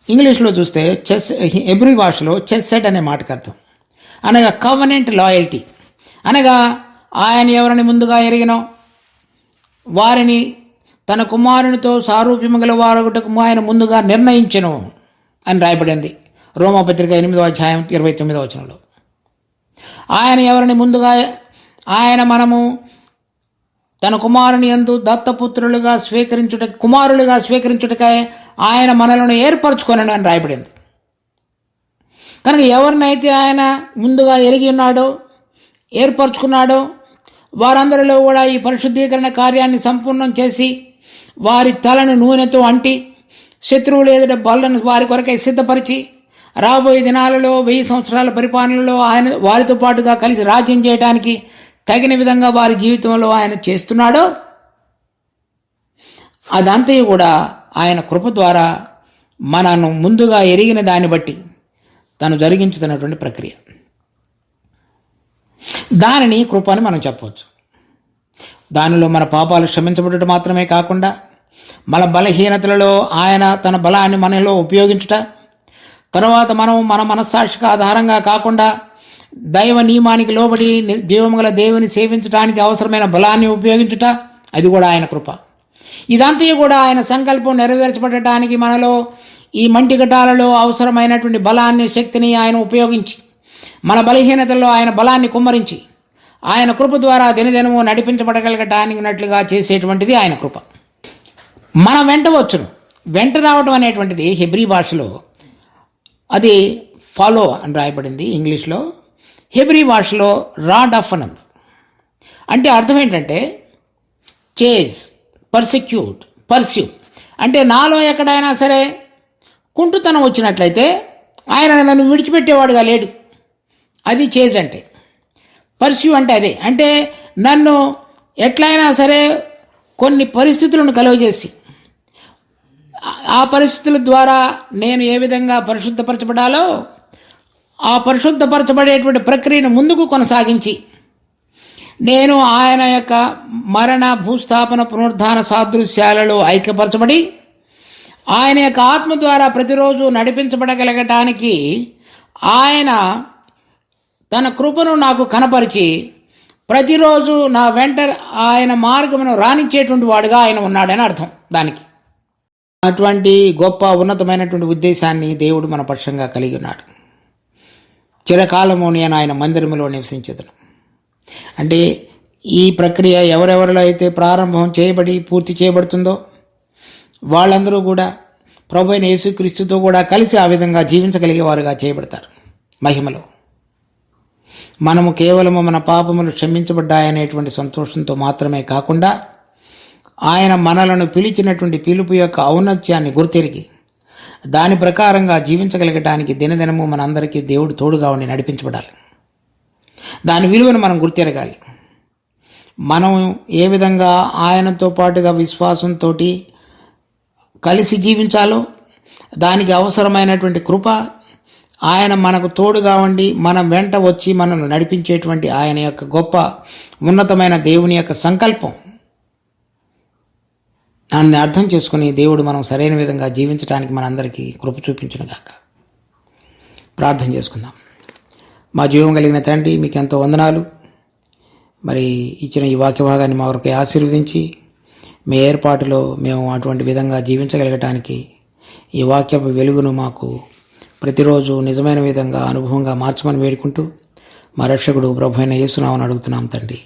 ఇంగ్లీష్లో చూస్తే హెబ్రీ భాషలో చెస్సెడ్ అనే మాటకు అర్థం. అనగా కవనెంట్ లాయల్టీ, అనగా ఆయన ఎవరిని ముందుగా ఎరిగినో వారిని తన కుమారునితో సారూప్యము గల వారొకటకు ఆయన ముందుగా నిర్ణయించెను అని రాయబడింది రోమాపత్రిక 8వ అధ్యాయం 29వ వచనంలో. ఆయన ఎవరిని ముందుగా మనము తన కుమారుని యందు దత్తపుత్రులుగా కుమారులుగా స్వీకరించుటకై ఆయన మనలను ఏర్పరచుకొనను అని రాయబడింది. కనుక ఎవరినైతే ఆయన ముందుగా ఎరిగి ఉన్నాడో ఏర్పరచుకున్నాడో వారందరిలో కూడా ఈ పరిశుద్ధీకరణ కార్యాన్ని సంపూర్ణం చేసి వారి తలను నూనెతో అంటి శత్రువులు ఎదుట బల్లను వారి కొరకై సిద్ధపరిచి రాబోయే దినాలలో 1000 సంవత్సరాల పరిపాలనలో ఆయన వారితో పాటుగా కలిసి రాజ్యం చేయడానికి తగిన విధంగా వారి జీవితంలో ఆయన చేస్తున్నాడో అదంతా కూడా ఆయన కృప ద్వారా మనను ముందుగా ఎరిగిన దాన్ని బట్టి తను జరిగించుతున్నటువంటి ప్రక్రియ. దానిని కృప అని మనం చెప్పవచ్చు. దానిలో మన పాపాలు క్షమించబడటం మాత్రమే కాకుండా మన బలహీనతలలో ఆయన తన బలాన్ని మనలో ఉపయోగించుట, తర్వాత మనం మన మనస్సాక్షికి ఆధారంగా కాకుండా దైవ నియమానికి లోబడి జీవము గల దేవుని సేవించడానికి అవసరమైన బలాన్ని ఉపయోగించుట, అది కూడా ఆయన కృప. ఇదంతా కూడా ఆయన సంకల్పం నెరవేర్చబడటానికి మనలో ఈ మంటి ఘటాలలో అవసరమైనటువంటి బలాన్ని శక్తిని ఆయన ఉపయోగించి మన బలహీనతల్లో ఆయన బలాన్ని కుమ్మరించి ఆయన కృప ద్వారా దినదినము నడిపించబడగలగటానికి ఉన్నట్లుగా చేసేటువంటిది ఆయన కృప. మన వెంట వచ్చును. వెంట రావటం అనేటువంటిది హెబ్రీ భాషలో అది ఫాలో అని రాయబడింది ఇంగ్లీష్లో. హెబ్రీ భాషలో రాడ్ ఆఫ్ అనంది. అంటే అర్థం ఏంటంటే చేజ్, పర్సిక్యూట్, పర్స్యూ. అంటే నాలో ఎక్కడైనా సరే కుంటుతనం వచ్చినట్లయితే ఆయన నన్ను విడిచిపెట్టేవాడుగా లేడు. అది చేజ్ అంటే. పర్స్యూ అంటే అదే. అంటే నన్ను ఎట్లయినా సరే కొన్ని పరిస్థితులను కలుగజేసి ఆ పరిస్థితుల ద్వారా నేను ఏ విధంగా పరిశుద్ధపరచబడాలో ఆ పరిశుద్ధపరచబడేటువంటి ప్రక్రియను ముందుకు కొనసాగించి నేను ఆయన యొక్క మరణ, భూస్థాపన, పునరుద్ధాన సాదృశ్యాలలో ఐక్యపరచబడి ఆయన యొక్క ఆత్మ ద్వారా ప్రతిరోజు నడిపించబడగలగటానికి ఆయన తన కృపను నాకు కనపరిచి ప్రతిరోజు నా వెంట ఆయన మార్గమును రాణించేటువంటి వాడుగా ఆయన ఉన్నాడని అర్థం దానికి. అటువంటి గొప్ప ఉన్నతమైనటువంటి ఉద్దేశాన్ని దేవుడు మన పక్షంగా కలిగి ఉన్నాడు. చిరకాలము నేను ఆయన మందిరములో నివసించేదను. అంటే ఈ ప్రక్రియ ఎవరెవరిలో అయితే ప్రారంభం చేయబడి పూర్తి చేయబడుతుందో వాళ్ళందరూ కూడా ప్రభు అయిన యేసుక్రీస్తుతో కూడా కలిసి ఆ విధంగా జీవించగలిగే వారుగా చేయబడతారు మహిమలో. మనము కేవలము మన పాపములు క్షమించబడ్డాయనేటువంటి సంతోషంతో మాత్రమే కాకుండా ఆయన మనలను పిలిచినటువంటి పిలుపు యొక్క ఔన్నత్యాన్ని గుర్తెరిగి దాని ప్రకారంగా జీవించగలగటానికి దినదినము మనందరికీ దేవుడు తోడుగా ఉండి నడిపించబడాలి. దాని విలువను మనం గుర్తెరగాలి. మనం ఏ విధంగా ఆయనతో పాటుగా విశ్వాసంతో కలిసి జీవించాలో దానికి అవసరమైనటువంటి కృప ఆయన మనకు తోడుగా ఉండి మనం వెంట వచ్చి మనల్ని నడిపించేటువంటి ఆయన యొక్క గొప్ప ఉన్నతమైన దేవుని యొక్క సంకల్పం దాన్ని అర్థం చేసుకుని దేవుడు మనం సరైన విధంగా జీవించడానికి మనందరికీ కృప చూపించునుగాక. ప్రార్థన చేసుకుందాం. మా జీవం కలిగిన తండ్రి, మీకు ఎంతో వందనాలు. మరి ఇచ్చిన ఈ వాక్య భాగాన్ని మా వరకు ఆశీర్వదించి మీ ఏర్పాటులో మేము అటువంటి విధంగా జీవించగలగటానికి ఈ వాక్యపు వెలుగును మాకు ప్రతిరోజు నిజమైన విధంగా అనుభవంగా మార్చమని వేడుకుంటూ మా రక్షకుడు ప్రభు అయిన యేసు నామమున అడుగుతున్నాం తండ్రి.